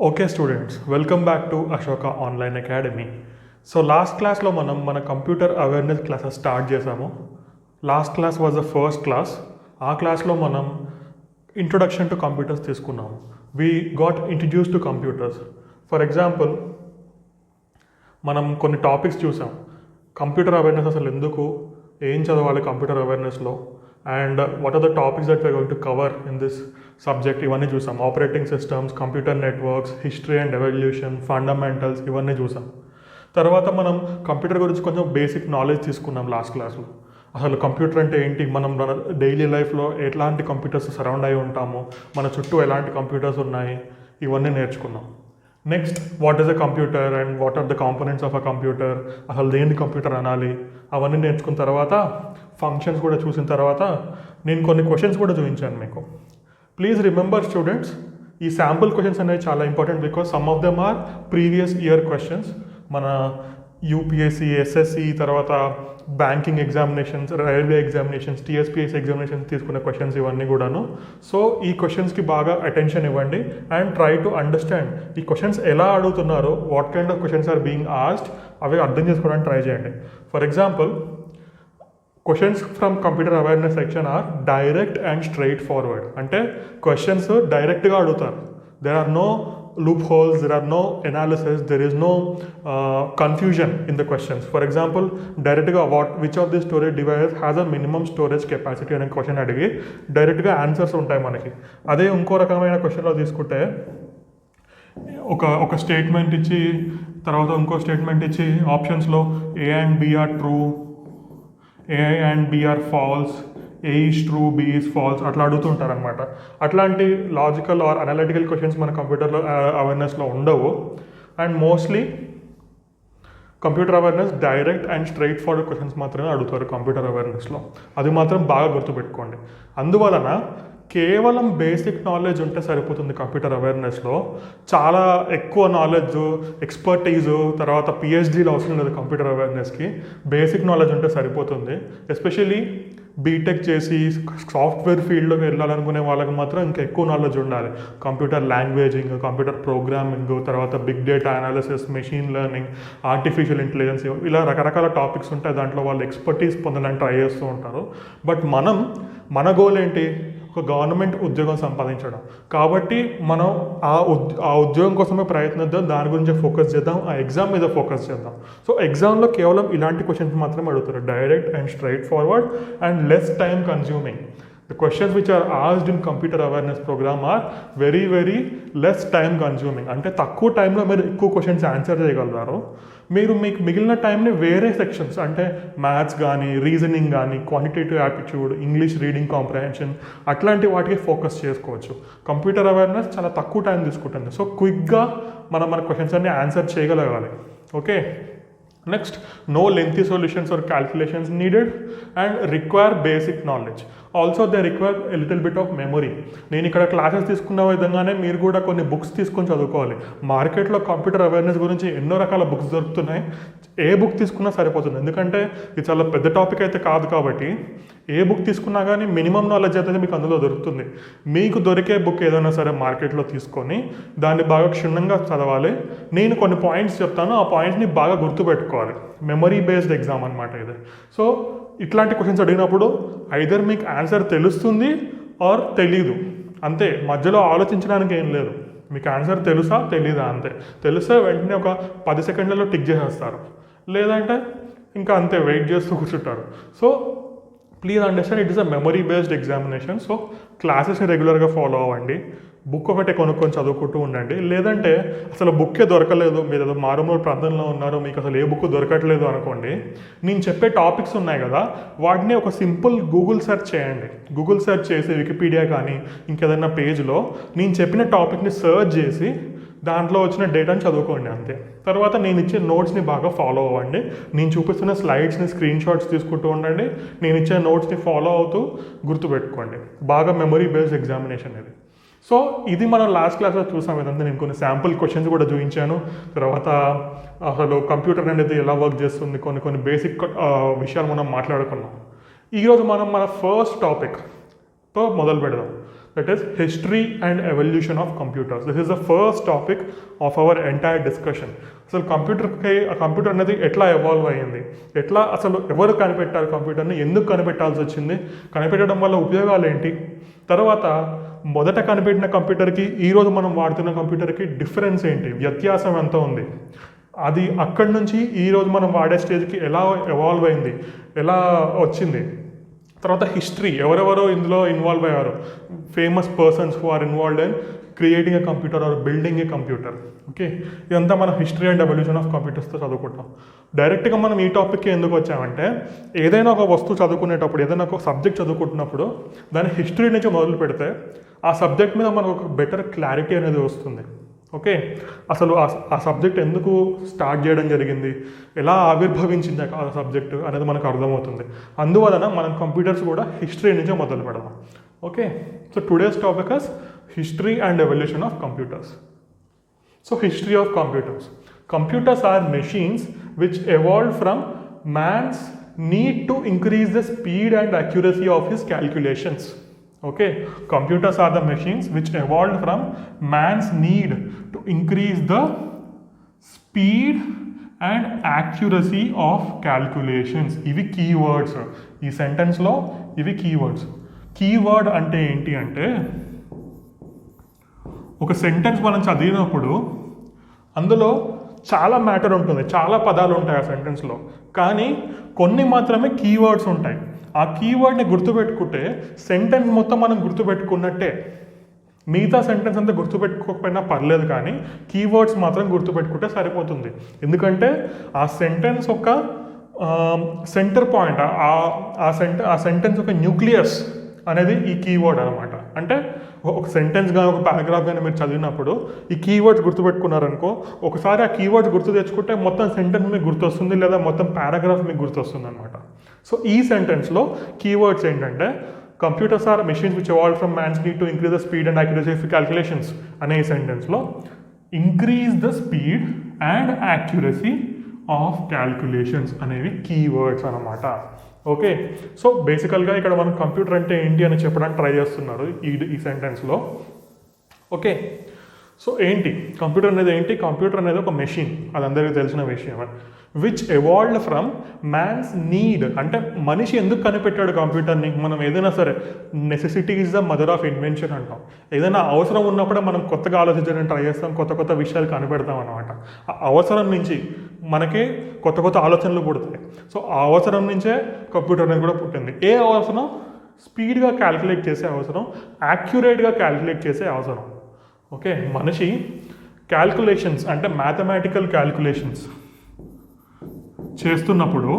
Okay students, welcome back to Ashoka online academy. So last క్లాస్లో మనం మన కంప్యూటర్ అవేర్నెస్ క్లాసెస్ స్టార్ట్ చేసాము. Last class was the first class. ఆ క్లాస్లో మనం ఇంట్రొడక్షన్ టు కంప్యూటర్స్ తీసుకున్నాము. We got introduce to computers. For example, మనం కొన్ని టాపిక్స్ చూసాం. కంప్యూటర్ అవేర్నెస్ అసలు ఎందుకు, ఏం చదవాలి కంప్యూటర్ అవేర్నెస్లో, and what are the topics that we are going to cover in this subject ఇవన్నీ చూసాం. Operating systems, computer networks, history and evolution, fundamentals ఇవన్నీ చూసాం. తర్వాత మనం కంప్యూటర్ గురించి కొంచెం బేసిక్ నాలెడ్జ్ తీసుకున్నాం లాస్ట్ క్లాస్లో. అసలు కంప్యూటర్ అంటే ఏంటి, మనం మన డైలీ లైఫ్లో ఎలాంటి కంప్యూటర్స్ సరౌండ్ అయి ఉంటాము, మన చుట్టూ ఎలాంటి కంప్యూటర్స్ ఉన్నాయి, ఇవన్నీ నేర్చుకున్నాం. Next, what is a computer and what are the components of a computer, అసలు దేని కంప్యూటర్ అనాలి, అవన్నీ నేర్చుకున్న తర్వాత ఫంక్షన్స్ కూడా చూసిన తర్వాత నేను కొన్ని క్వశ్చన్స్ కూడా చూపించాను మీకు. ప్లీజ్ రిమెంబర్ స్టూడెంట్స్, ఈ శాంపుల్ క్వశ్చన్స్ అనేవి చాలా important because some of them are previous year questions. మన యూపీఎస్సీ, ఎస్ఎస్సి, తర్వాత banking examinations, railway examinations, TSPS examinations తీసుకునే క్వశ్చన్స్ ఇవన్నీ కూడాను. సో ఈ క్వశ్చన్స్కి బాగా అటెన్షన్ ఇవ్వండి అండ్ ట్రై టు అండర్స్టాండ్ ఈ క్వశ్చన్స్ ఎలా అడుగుతున్నారో, what kind of questions are being asked, అవి అర్థం చేసుకోవడానికి ట్రై చేయండి. For example, questions from computer awareness section or direct and straightforward. అంటే క్వశ్చన్స్ డైరెక్ట్గా అడుగుతారు. There are no loopholes, there are no analysis, there is no confusion in the questions. For example, డైరెక్ట్గా which of the storage devices has a minimum storage capacity అనే question అడిగి డైరెక్ట్గా answers ఉంటాయి మనకి. అదే ఇంకో రకమైన క్వశ్చన్లో తీసుకుంటే ఒక స్టేట్మెంట్ ఇచ్చి తర్వాత ఇంకో స్టేట్మెంట్ ఇచ్చి ఆప్షన్స్లో A and B are true, A and B are false, A is true, B is false అట్లా అడుగుతుంటారు అనమాట. అట్లాంటి లాజికల్ ఆర్ అనలిటికల్ క్వశ్చన్స్ మన కంప్యూటర్లో అవేర్నెస్లో ఉండవు. And mostly computer awareness direct and straight forward questions మాత్రమే అడుగుతారు కంప్యూటర్ అవేర్నెస్లో. అది మాత్రం బాగా గుర్తుపెట్టుకోండి. అందువలన కేవలం బేసిక్ నాలెడ్జ్ ఉంటే సరిపోతుంది కంప్యూటర్ అవేర్నెస్లో. చాలా ఎక్కువ నాలెడ్జ్, ఎక్స్పర్టీజు, తర్వాత పిహెచ్డీలు అవసరం లేదు కంప్యూటర్ అవేర్నెస్కి. బేసిక్ నాలెడ్జ్ ఉంటే సరిపోతుంది. ఎస్పెషల్లీ బీటెక్ చేసి సాఫ్ట్వేర్ ఫీల్డ్లోకి వెళ్ళాలనుకునే వాళ్ళకి మాత్రం ఇంకా ఎక్కువ నాలెడ్జ్ ఉండాలి. కంప్యూటర్ లాంగ్వేజింగ్, కంప్యూటర్ ప్రోగ్రామింగ్, తర్వాత big data analysis, machine learning, artificial intelligence, ఇలా రకరకాల టాపిక్స్ ఉంటాయి. దాంట్లో వాళ్ళు ఎక్స్పర్టీస్ పొందడానికి ట్రై చేస్తూ ఉంటారు. బట్ మన గోల్ ఏంటి, ఒక గవర్నమెంట్ ఉద్యోగం సంపాదించడం. కాబట్టి మనం ఆ ఉద్యోగం కోసమే ప్రయత్నిద్దాం, దాని గురించి ఫోకస్ చేద్దాం, ఆ ఎగ్జామ్ మీద ఫోకస్ చేద్దాం. సో ఎగ్జామ్లో కేవలం ఇలాంటి క్వశ్చన్స్ మాత్రమే అడుగుతారు, direct and straight forward and less time consuming. The questions which are asked in computer awareness program are very less time consuming. అంటే తక్కువ టైంలో మీరు ఎక్కువ క్వశ్చన్స్ ఆన్సర్ చేయగలుగుతారు. మీకు మిగిలిన టైంని వేరే సెక్షన్స్ అంటే మ్యాథ్స్ కానీ, రీజనింగ్ కానీ, quantitative aptitude, English reading comprehension అట్లాంటి వాటికి ఫోకస్ చేసుకోవచ్చు. కంప్యూటర్ అవేర్నెస్ చాలా తక్కువ టైం తీసుకుంటుంది. సో క్విక్గా మన క్వశ్చన్స్ అన్ని ఆన్సర్ చేయగలగాలి. Okay, next, no lengthy solutions or calculations needed and require basic knowledge. Also they require a little bit of memory. నేను ఇక్కడ క్లాసెస్ తీసుకున్న విధంగానే మీరు కూడా కొన్ని బుక్స్ తీసుకొని చదువుకోవాలి. మార్కెట్లో కంప్యూటర్ అవేర్నెస్ గురించి ఎన్నో రకాల బుక్స్ దొరుకుతున్నాయి. ఏ బుక్ తీసుకున్నా సరిపోతుంది, ఎందుకంటే ఇది చాలా పెద్ద టాపిక్ అయితే కాదు కాబట్టి ఏ బుక్ తీసుకున్నా కానీ మినిమం నాలెడ్జ్ అయితే మీకు అందులో దొరుకుతుంది. మీకు దొరికే బుక్ ఏదైనా సరే మార్కెట్లో తీసుకొని దాన్ని బాగా క్షుణ్ణంగా చదవాలి. నేను కొన్ని పాయింట్స్ చెప్తాను, ఆ పాయింట్స్ని బాగా గుర్తుపెట్టుకోవాలి. మెమరీ బేస్డ్ ఎగ్జామ్ అనమాట ఇది. సో ఇట్లాంటి క్వశ్చన్స్ అడిగినప్పుడు ఐదర్ మీకు ఆన్సర్ తెలుస్తుంది ఆర్ తెలీదు, అంతే. మధ్యలో ఆలోచించడానికి ఏం లేదు. మీకు ఆన్సర్ తెలుసా తెలీదా అంతే. తెలిస్తే వెంటనే ఒక 10 సెకండ్లలో టిక్ చేసేస్తారు, లేదంటే ఇంకా అంతే వెయిట్ చేస్తూ కూర్చుంటారు. So please understand, it is a memory based examination. So క్లాసెస్ని రెగ్యులర్గా ఫాలో అవ్వండి. బుక్ ఒకటే కొనుక్కొని చదువుకుంటూ ఉండండి. లేదంటే అసలు బుక్కే దొరకలేదు, మీరు ఏదో మారుమూల ప్రాంతంలో ఉన్నారు, మీకు అసలు ఏ బుక్ దొరకట్లేదు అనుకోండి, నేను చెప్పే టాపిక్స్ ఉన్నాయి కదా వాటిని ఒక సింపుల్ గూగుల్ సెర్చ్ చేయండి. గూగుల్ సెర్చ్ చేసి వికీపీడియా కానీ ఇంకేదైనా పేజ్లో నేను చెప్పిన టాపిక్ని సెర్చ్ చేసి దాంట్లో వచ్చిన డేటాని చదువుకోండి అంతే. తర్వాత నేను ఇచ్చే నోట్స్ని బాగా ఫాలో అవ్వండి. నేను చూపిస్తున్న స్లైడ్స్ని స్క్రీన్ షాట్స్ తీసుకుంటూ ఉండండి. నేను ఇచ్చే నోట్స్ని ఫాలో అవుతూ గుర్తుపెట్టుకోండి. బాగా మెమరీ బేస్డ్ ఎగ్జామినేషన్ ఇది. సో ఇది మనం లాస్ట్ క్లాస్లో చూసాం. ఏదంటే నేను కొన్ని శాంపుల్ క్వశ్చన్స్ కూడా చూపించాను. తర్వాత అసలు కంప్యూటర్ అనేది ఎలా వర్క్ చేస్తుంది, కొన్ని బేసిక్ విషయాలు మనం మాట్లాడుకున్నాం. ఈరోజు మనం మన ఫస్ట్ టాపిక్తో మొదలు పెడదాం. That is history and evolution of computers. This is the first topic of our entire discussion. అసలు కంప్యూటర్ అనేది ఎట్లా ఎవాల్వ్ అయ్యింది, ఎట్లా అసలు ఎవరు కనిపెట్టారు కంప్యూటర్ని, ఎందుకు కనిపెట్టాల్సి వచ్చింది, కనిపెట్టడం వల్ల ఉపయోగాలు ఏంటి, తర్వాత మొదట కనిపెట్టిన కంప్యూటర్కి ఈరోజు మనం వాడుతున్న కంప్యూటర్కి డిఫరెన్స్ ఏంటి, వ్యత్యాసం ఎంత ఉంది, అది అక్కడి నుంచి ఈరోజు మనం వాడే స్టేజ్కి ఎలా ఎవాల్వ్ అయింది, ఎలా వచ్చింది. తర్వాత హిస్టరీ, ఎవరెవరో ఇందులో ఇన్వాల్వ్ అయ్యారు, famous persons who are involved in creating a computer or building a computer. Okay, ఇదంతా మనం హిస్టరీ అండ్ ఎవల్యూషన్ ఆఫ్ కంప్యూటర్స్తో చదువుకుంటాం. డైరెక్ట్గా మనం ఈ టాపిక్కి ఎందుకు వచ్చామంటే, ఏదైనా ఒక వస్తువు చదువుకునేటప్పుడు, ఏదైనా ఒక సబ్జెక్ట్ చదువుకుంటున్నప్పుడు దాని హిస్టరీ నుంచి మొదలు పెడితే ఆ సబ్జెక్ట్ మీద మనకు ఒక బెటర్ క్లారిటీ అనేది వస్తుంది. ఓకే, అసలు ఆ సబ్జెక్ట్ ఎందుకు స్టార్ట్ చేయడం జరిగింది, ఎలా ఆవిర్భవించింది ఆ సబ్జెక్టు అనేది మనకు అర్థమవుతుంది. అందువలన మనం కంప్యూటర్స్ కూడా హిస్టరీ నుంచే మొదలు పెడదాం. Okay, so today's topic is history and evolution of computers. So history of computers. Computers are machines which evolved from man's need to increase the speed and accuracy of his calculations. Okay, computers are the machines which evolved from man's need to increase the speed and accuracy of calculations. ఇవి keywords. ఈ సెంటెన్స్లో ఇవి keywords. Keyword అంటే ఏంటి అంటే, ఒక sentence మనం చదివినప్పుడు అందులో చాలా మ్యాటర్ ఉంటుంది, చాలా పదాలు ఉంటాయి ఆ సెంటెన్స్లో, కానీ కొన్ని మాత్రమే కీవర్డ్స్ ఉంటాయి. ఆ కీవర్డ్ని గుర్తుపెట్టుకుంటే సెంటెన్స్ మొత్తం మనం గుర్తుపెట్టుకున్నట్టే. మిగతా సెంటెన్స్ అంతా గుర్తుపెట్టుకోకపోయినా పర్లేదు, కానీ కీవర్డ్స్ మాత్రం గుర్తుపెట్టుకుంటే సరిపోతుంది. ఎందుకంటే ఆ సెంటెన్స్ ఒక సెంటర్ పాయింట్, ఆ సెంటెన్స్ ఒక న్యూక్లియస్ అనేది ఈ కీవర్డ్ అనమాట. అంటే ఒక సెంటెన్స్ కానీ ఒక పారాగ్రాఫ్ కానీ మీరు చదివినప్పుడు ఈ కీవర్డ్స్ గుర్తుపెట్టుకున్నారనుకో, ఒకసారి ఆ కీవర్డ్స్ గుర్తు తెచ్చుకుంటే మొత్తం సెంటెన్స్ మీకు గుర్తొస్తుంది, లేదా మొత్తం పారాగ్రాఫ్ మీకు గుర్తొస్తుంది అనమాట. సో ఈ సెంటెన్స్లో కీవర్డ్స్ ఏంటంటే, computers are machines which evolved from man's need to increase the speed and accuracy of calculations అనే ఈ సెంటెన్స్లో increase the speed and accuracy of calculations అనేవి కీవర్డ్స్ అనమాట. ఓకే, సో బేసికల్గా ఇక్కడ మనం కంప్యూటర్ అంటే ఏంటి అని చెప్పడానికి ట్రై చేస్తున్నారు ఈ సెంటెన్స్లో. ఓకే, సో ఏంటి కంప్యూటర్ అనేది ఏంటి? కంప్యూటర్ అనేది ఒక మెషిన్, అది అందరికీ తెలిసిన విషయం. Which evolved from man's need, అంటే మనిషి ఎందుకు కనిపెట్టాడు కంప్యూటర్ని? మనం ఏదైనా సరే, necessity is the mother of invention అంటాం. ఏదైనా అవసరం ఉన్నప్పుడే మనం కొత్తగా ఆలోచించడానికి ట్రై చేస్తాం, కొత్త కొత్త విషయాలు కనిపెడతాం అనమాట. ఆ అవసరం నుంచి మనకి కొత్త కొత్త ఆలోచనలు పుడతాయి. సో ఆ అవసరం నుంచే కంప్యూటర్ అనేది కూడా పుట్టింది. ఏ అవసరం? స్పీడ్గా క్యాల్కులేట్ చేసే అవసరం, యాక్యురేట్గా క్యాల్కులేట్ చేసే అవసరం. ఓకే, మనిషి క్యాల్కులేషన్స్ అంటే మ్యాథమెటికల్ క్యాల్కులేషన్స్ చేస్తున్నప్పుడు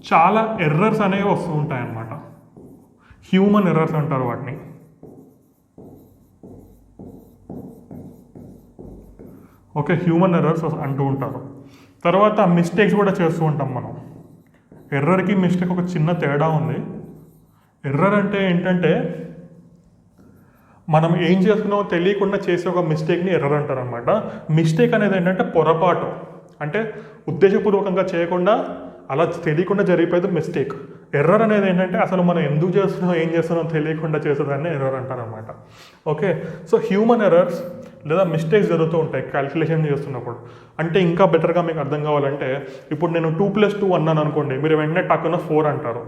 చాలా ఎర్రర్స్ అనేవి వస్తూ ఉంటాయి అన్నమాట. హ్యూమన్ ఎర్రర్స్ అంటారు వాటిని. ఓకే, హ్యూమన్ ఎర్రర్స్ అంటూ ఉంటారు. తర్వాత మిస్టేక్స్ కూడా చేస్తూ ఉంటాం మనం. ఎర్రర్కి మిస్టేక్ ఒక చిన్న తేడా ఉంది. ఎర్రర్ అంటే ఏంటంటే, మనం ఏం చేస్తున్నామో తెలియకుండా చేసే ఒక మిస్టేక్ని ఎర్రర్ అంటారు అనమాట. మిస్టేక్ అనేది ఏంటంటే పొరపాటు, అంటే ఉద్దేశపూర్వకంగా చేయకుండా అలా తెలియకుండా జరిగిపోయేది మిస్టేక్. ఎర్రర్ అనేది ఏంటంటే అసలు మనం ఎందుకు చేస్తున్నాం, ఏం చేస్తున్నాం తెలియకుండా చేసేదాన్ని ఎర్రర్ అంటారనమాట. ఓకే, సో హ్యూమన్ ఎర్రర్స్ లేదా మిస్టేక్స్ జరుగుతూ ఉంటాయి క్యాల్కులేషన్ చేస్తున్నప్పుడు. అంటే ఇంకా బెటర్గా మీకు అర్థం కావాలంటే, ఇప్పుడు నేను 2+2 అన్నాను అనుకోండి, మీరు వెంటనే టక్కున 4 అంటారు.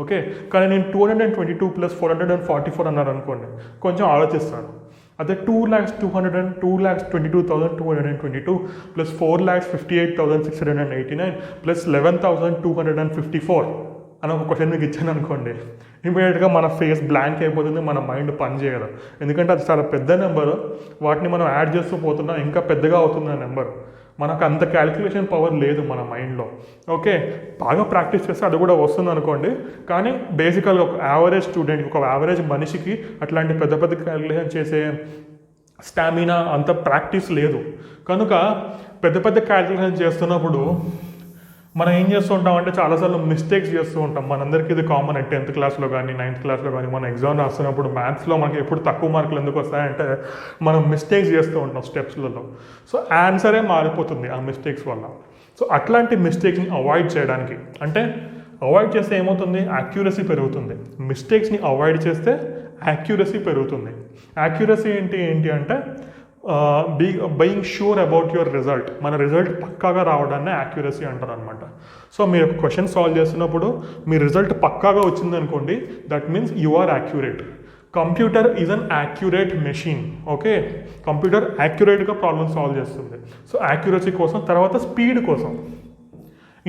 ఓకే, కానీ నేను 222 + 444 అన్నారు అనుకోండి, కొంచెం ఆలోచిస్తాను. అదే 2,22,222 + 4,58,689 + 11,254 అని ఒక క్వశ్చన్ మీకు ఇచ్చాను అనుకోండి, ఇమీడియట్గా మన ఫేస్ బ్లాంక్ అయిపోతుంది, మన మైండ్ పని చేయదు. ఎందుకంటే అది చాలా పెద్ద నెంబరు, వాటిని మనం యాడ్ చేస్తూ పోతున్నా ఇంకా పెద్దగా అవుతుంది ఆ నెంబర్. మనకు అంత క్యాల్కులేషన్ పవర్ లేదు మన మైండ్లో. ఓకే, బాగా ప్రాక్టీస్ చేస్తే అది కూడా వస్తుంది అనుకోండి, కానీ బేసికల్గా ఒక యావరేజ్ స్టూడెంట్కి, ఒక యావరేజ్ మనిషికి అట్లాంటి పెద్ద పెద్ద క్యాల్కులేషన్ చేసే స్టామినా, అంత ప్రాక్టీస్ లేదు. కనుక పెద్ద పెద్ద క్యాల్కులేషన్ చేస్తున్నప్పుడు మనం ఏం చేస్తూ ఉంటాం అంటే చాలాసార్లు మిస్టేక్స్ చేస్తూ ఉంటాం. మనందరికీ ఇది కామన్. 10th క్లాస్లో కానీ 9th క్లాస్లో కానీ మనం ఎగ్జామ్ రాస్తున్నప్పుడు మ్యాథ్స్లో మనకి ఎప్పుడు తక్కువ మార్కులు ఎందుకు వస్తాయంటే మనం మిస్టేక్స్ చేస్తూ ఉంటాం స్టెప్స్లలో. సో ఆన్సరే మారిపోతుంది ఆ మిస్టేక్స్ వల్ల. సో అట్లాంటి మిస్టేక్స్ని అవాయిడ్ చేయడానికి, అంటే అవాయిడ్ చేస్తే ఏమవుతుంది, యాక్యురసీ పెరుగుతుంది. మిస్టేక్స్ని అవాయిడ్ చేస్తే యాక్యురసీ పెరుగుతుంది. యాక్యురసీ ఏంటి అంటే being sure about your result, మన రిజల్ట్ పక్కాగా రావడాన్ని యాక్యురసీ అంటారు అనమాట. సో మీరు ఒక క్వశ్చన్ సాల్వ్ చేస్తున్నప్పుడు మీ రిజల్ట్ పక్కాగా వచ్చిందనుకోండి, that means you are accurate. Computer is an accurate machine. Okay, computer యాక్యురేట్గా ప్రాబ్లమ్ సాల్వ్ చేస్తుంది. సో యాక్యురసీ కోసం. తర్వాత స్పీడ్ కోసం.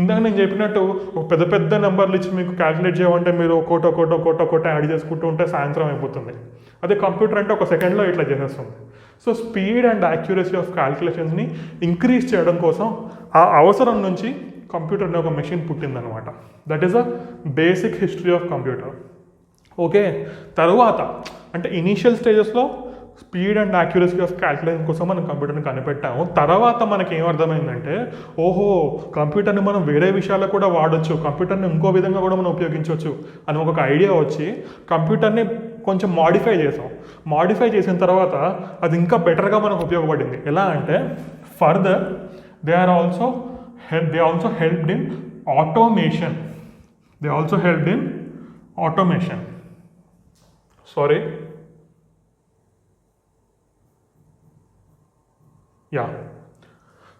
ఇందాక నేను చెప్పినట్టు ఒక పెద్ద పెద్ద నెంబర్లు ఇచ్చి మీకు క్యాలిక్యులేట్ చేయమంటే మీరు ఒక్కోటి యాడ్ చేసుకుంటూ ఉంటే సాయంత్రం అయిపోతుంది. అదే కంప్యూటర్ అంటే ఒక సెకండ్లో ఇట్లా చేసేస్తుంది. So speed and accuracy of క్యాలిక్యులేషన్స్ని ఇంక్రీజ్ చేయడం కోసం ఆ అవసరం నుంచి కంప్యూటర్ అనే ఒక మెషిన్ పుట్టిందనమాట. That is a basic history of computer. Okay, తరువాత అంటే ఇనీషియల్ స్టేజెస్లో speed and accuracy of calculation కోసం మనం కంప్యూటర్ని కనిపెట్టాము. తర్వాత మనకి ఏమర్థమైందంటే, ఓహో కంప్యూటర్ని మనం వేరే విషయాలకు కూడా వాడచ్చు, కంప్యూటర్ని ఇంకో విధంగా కూడా మనం ఉపయోగించవచ్చు అని ఒక ఐడియా వచ్చి కంప్యూటర్ని కొంచెం మాడిఫై చేసాం. మాడిఫై చేసిన తర్వాత అది ఇంకా బెటర్గా మనకు ఉపయోగపడింది. ఎలా అంటే further they also helped in automation.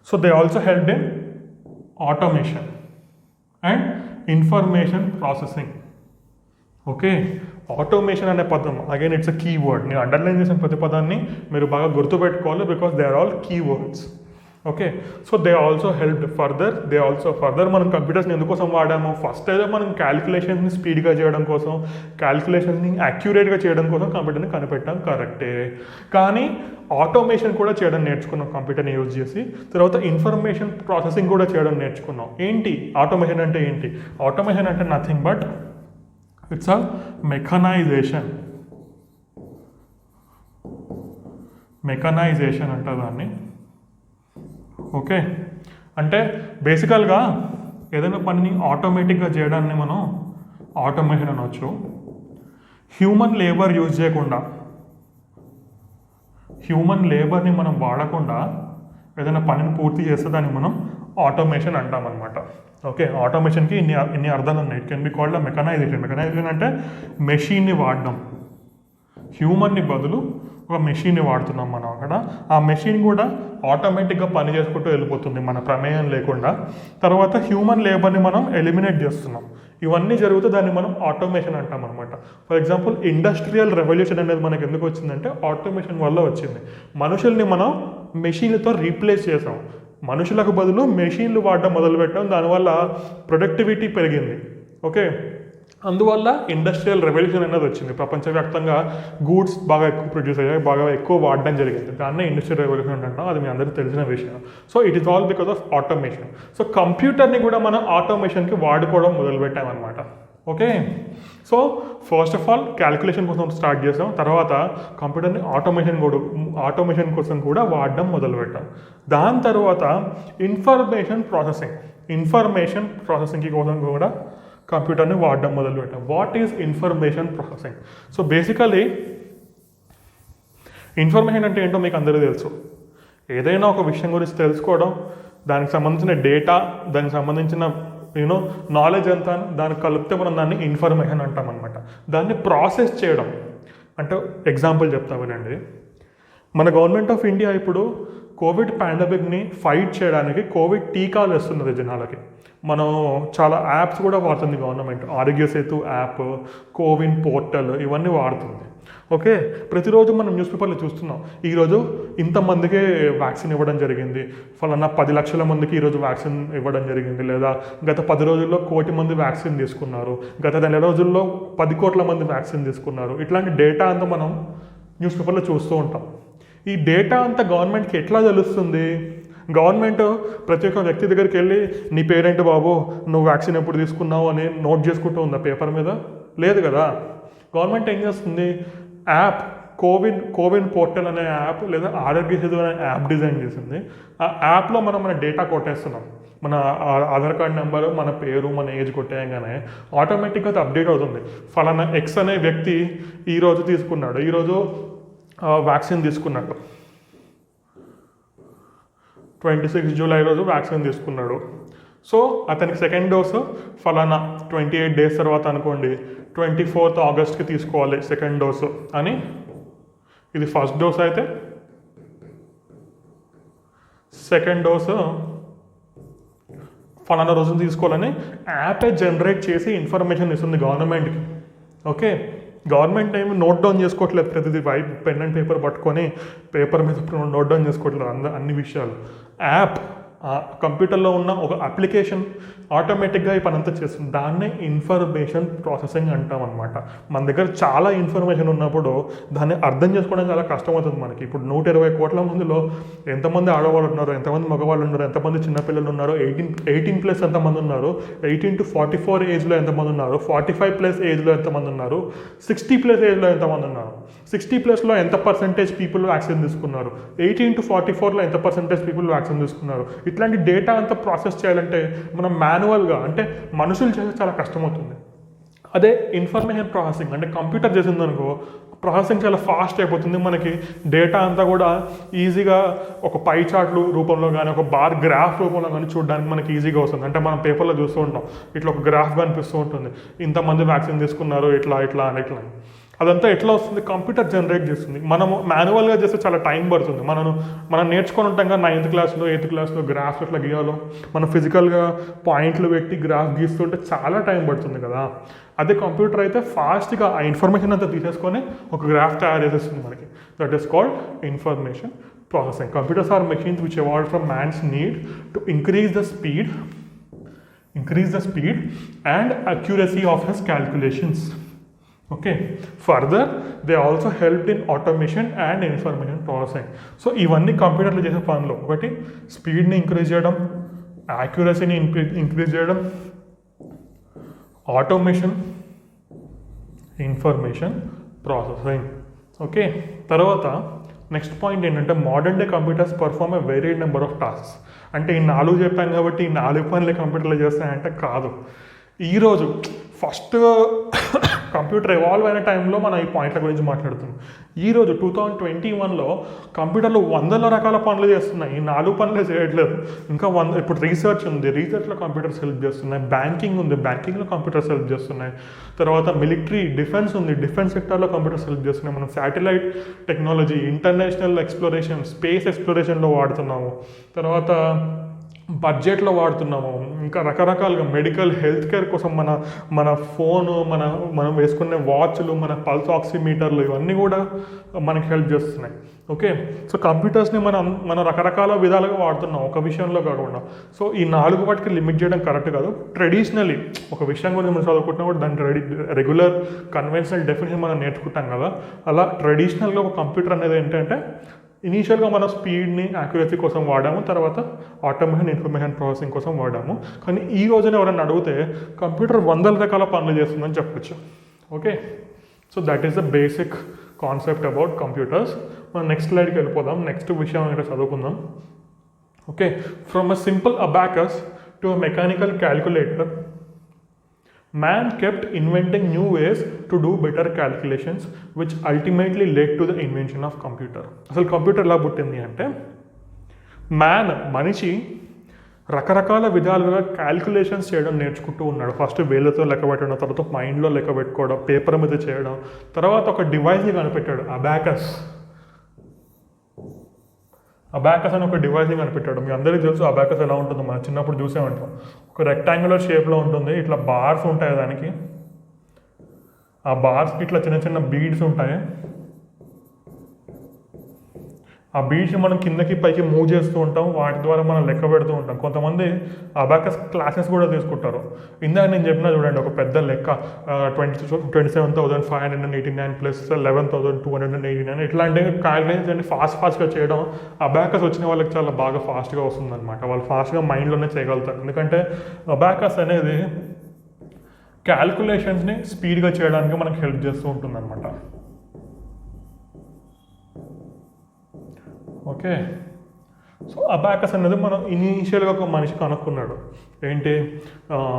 So they also helped in automation and information processing. Okay, automation అనే పదం again it's a key word. నేను అండర్లైన్ చేసిన ప్రతి పదాన్ని మీరు బాగా గుర్తుపెట్టుకోవాలి, because they are all key words. Okay, so they also helped further మనం కంప్యూటర్స్ని ఎందుకోసం వాడాము, ఫస్ట్ అయితే మనం క్యాలిక్యులేషన్స్ని స్పీడ్గా చేయడం కోసం, క్యాలిక్యులేషన్స్ని యాక్యురేట్గా చేయడం కోసం కంప్యూటర్ని కనిపెట్టాం, కరెక్టే. కానీ ఆటోమేషన్ కూడా చేయడం నేర్చుకున్నాం కంప్యూటర్ని యూజ్ చేసి. తర్వాత ఇన్ఫర్మేషన్ ప్రాసెసింగ్ కూడా చేయడం నేర్చుకున్నాం. ఏంటి ఆటోమేషన్ అంటే ఏంటి? ఆటోమేషన్ అంటే nothing but it's a mechanisation అంటారు దాన్ని. ఓకే, అంటే బేసికల్గా ఏదైనా పనిని ఆటోమేటిక్గా చేయడాన్ని మనం ఆటోమేషన్ అనవచ్చు. హ్యూమన్ లేబర్ యూజ్ చేయకుండా, హ్యూమన్ లేబర్ని మనం వాడకుండా ఏదైనా పనిని పూర్తి చేస్తే దాన్ని మనం ఆటోమేషన్ అంటామన్నమాట. ఓకే, ఆటోమేషన్కి ఇన్ని అర్థాలు ఉన్నాయి. It can be called a mechanisation అంటే మెషిన్ని వాడడం. హ్యూమన్ని బదులు ఒక మెషిన్ని వాడుతున్నాం మనం అక్కడ. ఆ మెషిన్ కూడా ఆటోమేటిక్గా పని చేసుకుంటూ వెళ్ళిపోతుంది మన ప్రమేయం లేకుండా. తర్వాత హ్యూమన్ లేబర్ని మనం ఎలిమినేట్ చేస్తున్నాం. ఇవన్నీ జరిగితే దాన్ని మనం ఆటోమేషన్ అంటాం అనమాట. ఫర్ ఎగ్జాంపుల్ ఇండస్ట్రియల్ రెవల్యూషన్ అనేది మనకు ఎందుకు వచ్చిందంటే ఆటోమేషన్ వల్ల వచ్చింది. మనుషుల్ని మనం మెషిన్లతో రీప్లేస్ చేసాం. మనుషులకు బదులు మెషిన్లు వాడడం మొదలుపెట్టాం. దానివల్ల ప్రొడక్టివిటీ పెరిగింది. ఓకే, అందువల్ల ఇండస్ట్రియల్ రెవల్యూషన్ అనేది వచ్చింది. ప్రపంచవ్యాప్తంగా గూడ్స్ బాగా ఎక్కువ ప్రొడ్యూస్ అయ్యాయి, బాగా ఎక్కువ వాడడం జరిగింది. దాన్నే ఇండస్ట్రియల్ రెవల్యూషన్ అంటాం. అది మీ అందరికీ తెలిసిన విషయం. So it is all because of automation. So కంప్యూటర్ని కూడా మనం ఆటోమేషన్కి వాడుకోవడం మొదలుపెట్టామన్నమాట. Okay, so first of all calculation కోసం స్టార్ట్ చేసాం. తర్వాత కంప్యూటర్ని ఆటోమేషన్ కోసం కూడా వాడడం మొదలుపెట్టాం. దాని తర్వాత ఇన్ఫర్మేషన్ ప్రాసెసింగ్ కోసం కూడా కంప్యూటర్ని వాడడం మొదలుపెట్టాం. What is information processing? So basically information అంటే ఏంటో మీకు అందరికీ తెలుసు. ఏదైనా ఒక విషయం గురించి తెలుసుకోవడం, దానికి సంబంధించిన డేటా, దానికి సంబంధించిన నాలెడ్జ్ అంతా దానికి కలిపితే మనం దాన్ని ఇన్ఫర్మేషన్ అంటాం అనమాట. దాన్ని ప్రాసెస్ చేయడం అంటే ఎగ్జాంపుల్ చెప్తా వినండి. మన గవర్నమెంట్ ఆఫ్ ఇండియా ఇప్పుడు కోవిడ్ పాండమిక్ని ఫైట్ చేయడానికి కోవిడ్ టీకాలు ఇస్తున్నది జనాలకి. మనం చాలా యాప్స్ కూడా వాడుతుంది గవర్నమెంట్. ఆరోగ్య సేతు యాప్, కోవిన్ పోర్టల్ ఇవన్నీ వాడుతుంది. ఓకే, ప్రతిరోజు మనం న్యూస్ పేపర్లో చూస్తున్నాం, ఈరోజు ఇంతమందికే వ్యాక్సిన్ ఇవ్వడం జరిగింది, ఫలానా 10 లక్షల మందికి ఈరోజు వ్యాక్సిన్ ఇవ్వడం జరిగింది, లేదా గత 10 రోజుల్లో 1 కోటి మంది వ్యాక్సిన్ తీసుకున్నారు, గత 2 రోజుల్లో 10 కోట్ల మంది వ్యాక్సిన్ తీసుకున్నారు. ఇట్లాంటి డేటా అంతా మనం న్యూస్ పేపర్లో చూస్తూ ఉంటాం. ఈ డేటా అంతా గవర్నమెంట్కి ఎట్లా తెలుస్తుంది? గవర్నమెంట్ ప్రతి ఒక్క వ్యక్తి దగ్గరికి వెళ్ళి నీ పేరేంటి బాబు, నువ్వు వ్యాక్సిన్ ఎప్పుడు తీసుకున్నావు అని నోట్ చేసుకుంటూ ఉందా పేపర్ మీద? లేదు కదా. గవర్నమెంట్ ఏం చేస్తుంది? యాప్ కోవిన్ పోర్టల్ అనే యాప్ లేదా ఆరోగ్య సేతు అనే యాప్ డిజైన్ చేసింది. ఆ యాప్లో మనం మన డేటా కొట్టేస్తున్నాం. మన ఆధార్ కార్డ్ నెంబరు, మన పేరు, మన ఏజ్ కొట్టేయగానే ఆటోమేటిక్గా అది అప్డేట్ అవుతుంది. ఫలానా ఎక్స్ అనే వ్యక్తి ఈరోజు వ్యాక్సిన్ తీసుకున్నాడు. 26 జూలై రోజు వ్యాక్సిన్ తీసుకున్నాడు. సో అతనికి సెకండ్ డోసు ఫలానా 28 డేస్ తర్వాత అనుకోండి 24th ఆగస్ట్కి తీసుకోవాలి సెకండ్ డోసు అని. ఇది ఫస్ట్ డోస్ అయితే సెకండ్ డోసు ఫలానా రోజున తీసుకోవాలని యాపే జనరేట్ చేసి ఇన్ఫర్మేషన్ ఇస్తుంది గవర్నమెంట్కి. ఓకే, గవర్నమెంట్ ఏమి నోట్ డౌన్ చేసుకోవట్లేదు ప్రతిదీ, పెన్ అండ్ పేపర్ పట్టుకొని పేపర్ మీద నోట్ డౌన్ చేసుకోవట్లేదు అన్ని విషయాలు. యాప్ కంప్యూటర్లో ఉన్న ఒక అప్లికేషన్ ఆటోమేటిక్గా ఈ పని అంతా చేస్తుంది. దాన్నే ఇన్ఫర్మేషన్ ప్రాసెసింగ్ అంటాం అనమాట. మన దగ్గర చాలా ఇన్ఫర్మేషన్ ఉన్నప్పుడు దాన్ని అర్థం చేసుకోవడం చాలా కష్టమవుతుంది మనకి. ఇప్పుడు 120 కోట్ల మందిలో ఎంతమంది ఆడవాళ్ళు ఉన్నారు, ఎంతమంది మగవాళ్ళు ఉన్నారు, ఎంతమంది చిన్నపిల్లలు ఉన్నారు, 18+ ఎంతమంది ఉన్నారు, 18 to 44 ఏజ్లో ఎంతమంది ఉన్నారు, 45+ ఏజ్లో ఎంతమంది ఉన్నారు, 60+ ఏజ్లో ఎంతమంది ఉన్నారు, 60+లో ఎంత పర్సెంటేజ్ పీపుల్ వ్యాక్సిన్ తీసుకున్నారు, 18 to 44లో ఎంత పర్సెంటేజ్ పీపుల్ వ్యాక్సిన్ తీసుకున్నారు. ఇట్లాంటి డేటా అంతా ప్రాసెస్ చేయాలంటే మనం మాన్యువల్గా అంటే మనుషులు చేస్తే చాలా కష్టమవుతుంది. అదే ఇన్ఫర్మేషన్ ప్రాసెసింగ్ అంటే కంప్యూటర్ చేసిందనుకో ప్రాసెసింగ్ చాలా ఫాస్ట్ అయిపోతుంది. మనకి డేటా అంతా కూడా ఈజీగా ఒక పై చార్ట్లు రూపంలో కానీ ఒక బార్ గ్రాఫ్ రూపంలో కానీ చూడడానికి మనకి ఈజీగా వస్తుంది. అంటే మనం పేపర్లో చూస్తూ ఉంటాం, ఇట్లా ఒక గ్రాఫ్ కనిపిస్తూ ఉంటుంది, ఇంతమంది వ్యాక్సిన్ తీసుకున్నారు ఇట్లా ఇట్లా అని ఇట్లా. అదంతా ఎట్లా వస్తుంది, కంప్యూటర్ జనరేట్ చేస్తుంది. మనము మాన్యువల్గా చేస్తే చాలా టైం పడుతుంది. మనం నేర్చుకొని ఉంటాం కదా 9th క్లాస్లో 8th క్లాస్లో గ్రాఫ్స్ ఎట్లా గీయాలో, మనం ఫిజికల్గా పాయింట్లు పెట్టి గ్రాఫ్ గీస్తుంటే చాలా టైం పడుతుంది కదా. అదే కంప్యూటర్ అయితే ఫాస్ట్గా ఆ ఇన్ఫర్మేషన్ అంతా తీసేసుకొని ఒక గ్రాఫ్ తయారు చేసేస్తుంది మనకి. That is called information processing. Computers are machines which evolved from man's need to increase the speed and accuracy of his calculations. Okay, further they also helped in automation and information processing. So ఇవన్నీ కంప్యూటర్లో చేసే పనులు. ఒకటి స్పీడ్ని increase చేయడం, యాక్యురసీని increase చేయడం, automation, information processing. Okay, తర్వాత next point ఏంటంటే modern day computers perform a very number of tasks. అంటే ఈ 4 చెప్పాను కాబట్టి ఈ 4 పనులు కంప్యూటర్లో చేస్తాయంటే కాదు. ఈరోజు ఫస్ట్ కంప్యూటర్ ఎవాల్వ్ అయిన టైంలో మనం ఈ పాయింట్ల గురించి మాట్లాడుతున్నాం. ఈరోజు 2021లో కంప్యూటర్లు వందల రకాల పనులు చేస్తున్నాయి. ఈ 4 పనులే చేయట్లేదు, ఇంకా ఇప్పుడు రీసెర్చ్ ఉంది, రీసెర్చ్లో కంప్యూటర్స్ హెల్ప్ చేస్తున్నాయి, బ్యాంకింగ్ ఉంది, బ్యాంకింగ్లో కంప్యూటర్స్ హెల్ప్ చేస్తున్నాయి, తర్వాత మిలిటరీ డిఫెన్స్ ఉంది, డిఫెన్స్ సెక్టర్లో కంప్యూటర్స్ హెల్ప్ చేస్తున్నాయి. మనం satellite technology, international exploration, space ఎక్స్ప్లోరేషన్లో వాడుతున్నాము, తర్వాత బడ్జెట్లో వాడుతున్నాము, ఇంకా రకరకాలుగా మెడికల్ హెల్త్ కేర్ కోసం మన ఫోను, మనం వేసుకునే వాచ్లు, మన పల్స్ ఆక్సిమీటర్లు ఇవన్నీ కూడా మనకి హెల్ప్ చేస్తున్నాయి. ఓకే, సో కంప్యూటర్స్ని మనం రకరకాల విధాలుగా వాడుతున్నాం, ఒక విషయంలో కాకుండా. సో ఈ 4 వాటికి లిమిట్ చేయడం కరెక్ట్ కాదు. ట్రెడిషనలీ ఒక విషయం గురించి మనం చదువుకుంటున్నా కూడా దాని రెగ్యులర్ కన్వెన్షనల్ డెఫినేషన్ మనం నేర్చుకుంటాం కదా. అలా ట్రెడిషనల్గా ఒక కంప్యూటర్ అనేది ఏంటంటే ఇనీషియల్గా మనం స్పీడ్ని యాక్యురసీ కోసం వాడాము, తర్వాత ఆటోమేషన్ ఇన్ఫర్మేషన్ ప్రాసెసింగ్ కోసం వాడాము. కానీ ఈ రోజున ఎవరైనా అడిగితే కంప్యూటర్ వందల రకాల పనులు చేస్తుందని చెప్పచ్చు. Okay, so that is the basic concept about computers. మనం నెక్స్ట్ స్లైడ్కి వెళ్ళిపోదాం. నెక్స్ట్ విషయం ఏంటో చదువుకుందాం. Okay, from a simple abacus to a mechanical calculator, man kept inventing new ways to do better calculations, which ultimately led to the invention of computer. అసలు computer ఎలా పుట్టింది అంటే మనిషి రకరకాల విధాలుగా క్యాల్కులేషన్స్ చేయడం నేర్చుకుంటూ ఉన్నాడు. ఫస్ట్ వేళ్ళతో లెక్క పెట్టడం, తర్వాత మైండ్లో లెక్క పెట్టుకోవడం, పేపర్ మీద చేయడం, తర్వాత ఒక డివైస్ని కనిపెట్టాడు, అబాకస్ అని ఒక డివైస్ని కనిపెట్టాడు. మీ అందరికీ తెలుసు అబాకస్ ఎలా ఉంటుందో, మనం చిన్నప్పుడు చూసే ఉంటాం. ఒక రెక్టాంగులర్ షేప్లో ఉంటుంది, ఇట్లా బార్స్ ఉంటాయి దానికి, ఆ బార్స్కి ఇట్లా చిన్న చిన్న బీడ్స్ ఉంటాయి. ఆ బీడ్స్ని మనం కిందకి పైకి మూవ్ చేస్తూ ఉంటాం, వాటి ద్వారా మనం లెక్క పెడుతూ ఉంటాం. కొంతమంది అబాకస్ క్లాసెస్ కూడా తీసుకుంటారు. ఇందాక నేను చెప్పినా చూడండి, ఒక పెద్ద లెక్క 27,589 ప్లస్ 11,289 ఇట్లాంటి క్యాల్కులేషన్స్ అన్ని ఫాస్ట్గా చేయడం అబాకస్ వచ్చిన వాళ్ళకి చాలా బాగా ఫాస్ట్గా వస్తుంది అనమాట. వాళ్ళు ఫాస్ట్గా మైండ్లోనే చేయగలుగుతారు. ఎందుకంటే అబాకస్ అనేది క్యాల్కులేషన్స్ని స్పీడ్గా చేయడానికి మనకు హెల్ప్ చేస్తూ ఉంటుంది అనమాట. ఓకే, సో అబాకస్ అనేది మనం ఇనీషియల్గా ఒక మనిషి కనుక్కున్నాడు, ఏంటి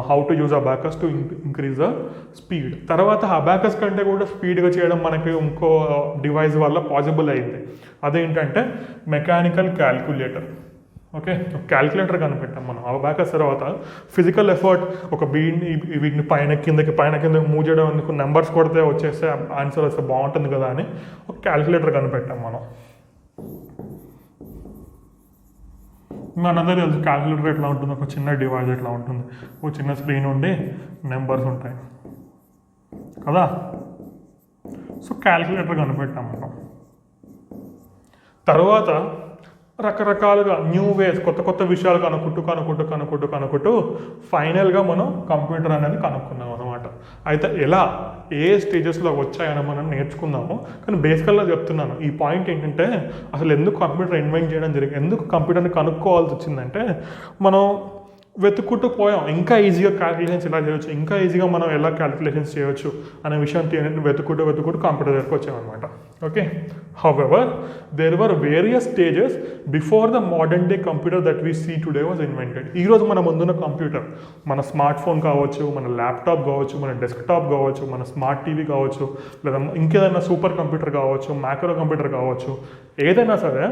how to use abacus to increase the speed. తర్వాత అబాకస్ కంటే కూడా స్పీడ్గా చేయడం మనకి ఇంకో డివైస్ వల్ల పాసిబుల్ అయింది. అదేంటంటే మెకానికల్ క్యాల్కులేటర్. ఓకే, క్యాలిక్యులేటర్ కనిపెట్టాం మనం. అబాకస్ తర్వాత ఫిజికల్ ఎఫర్ట్, ఒక వీటిని పైన కిందకి మూవ్ చేయడం, అందుకు నెంబర్స్ కొడితే వచ్చేస్తే ఆన్సర్ వస్తే బాగుంటుంది కదా అని ఒక క్యాలిక్యులేటర్ కనిపెట్టాం మనం. మనందరూ తెలుసు క్యాలిక్యులేటర్ ఎట్లా ఉంటుంది, ఒక చిన్న డివైస్ ఎట్లా ఉంటుంది, ఒక చిన్న స్క్రీన్ ఉండి నెంబర్స్ ఉంటాయి కదా. సో క్యాలిక్యులేటర్ కనిపెట్టాం మనం. తర్వాత రకరకాలుగా న్యూ వేస్, కొత్త విషయాలు కనుక్కుంటూ ఫైనల్గా మనం కంప్యూటర్ అనేది కనుక్కున్నాం అనమాట. అయితే ఎలా ఏ స్టేజెస్లో వచ్చాయని మనం నేర్చుకున్నాము. కానీ బేసికల్గా చెప్తున్నాను, ఈ పాయింట్ ఏంటంటే అసలు ఎందుకు కంప్యూటర్ ఇన్వెంట్ చేయడం జరిగింది, ఎందుకు కంప్యూటర్ని కనుక్కోవాల్సి వచ్చిందంటే మనం వెతుక్కుంటూ పోయాం. ఇంకా ఈజీగా క్యాలిక్యులేషన్స్ ఎలా చేయవచ్చు, ఇంకా ఈజీగా మనం ఎలా క్యాలిక్యులేషన్స్ చేయవచ్చు అనే విషయం వెతుక్కుంటూ కంప్యూటర్ దగ్గరకు వచ్చామన్నమాట. Okay, however there were various stages before the modern day computer that we see today was invented. ఈరోజు మన ముందున్న కంప్యూటర్, మన స్మార్ట్ ఫోన్ కావచ్చు, మన ల్యాప్టాప్ కావచ్చు, మన డెస్క్టాప్ కావచ్చు, మన స్మార్ట్ టీవీ కావచ్చు, లేదా ఇంకేదైనా సూపర్ కంప్యూటర్ కావచ్చు, మ్యాక్రో కంప్యూటర్ కావచ్చు, ఏదైనా సరే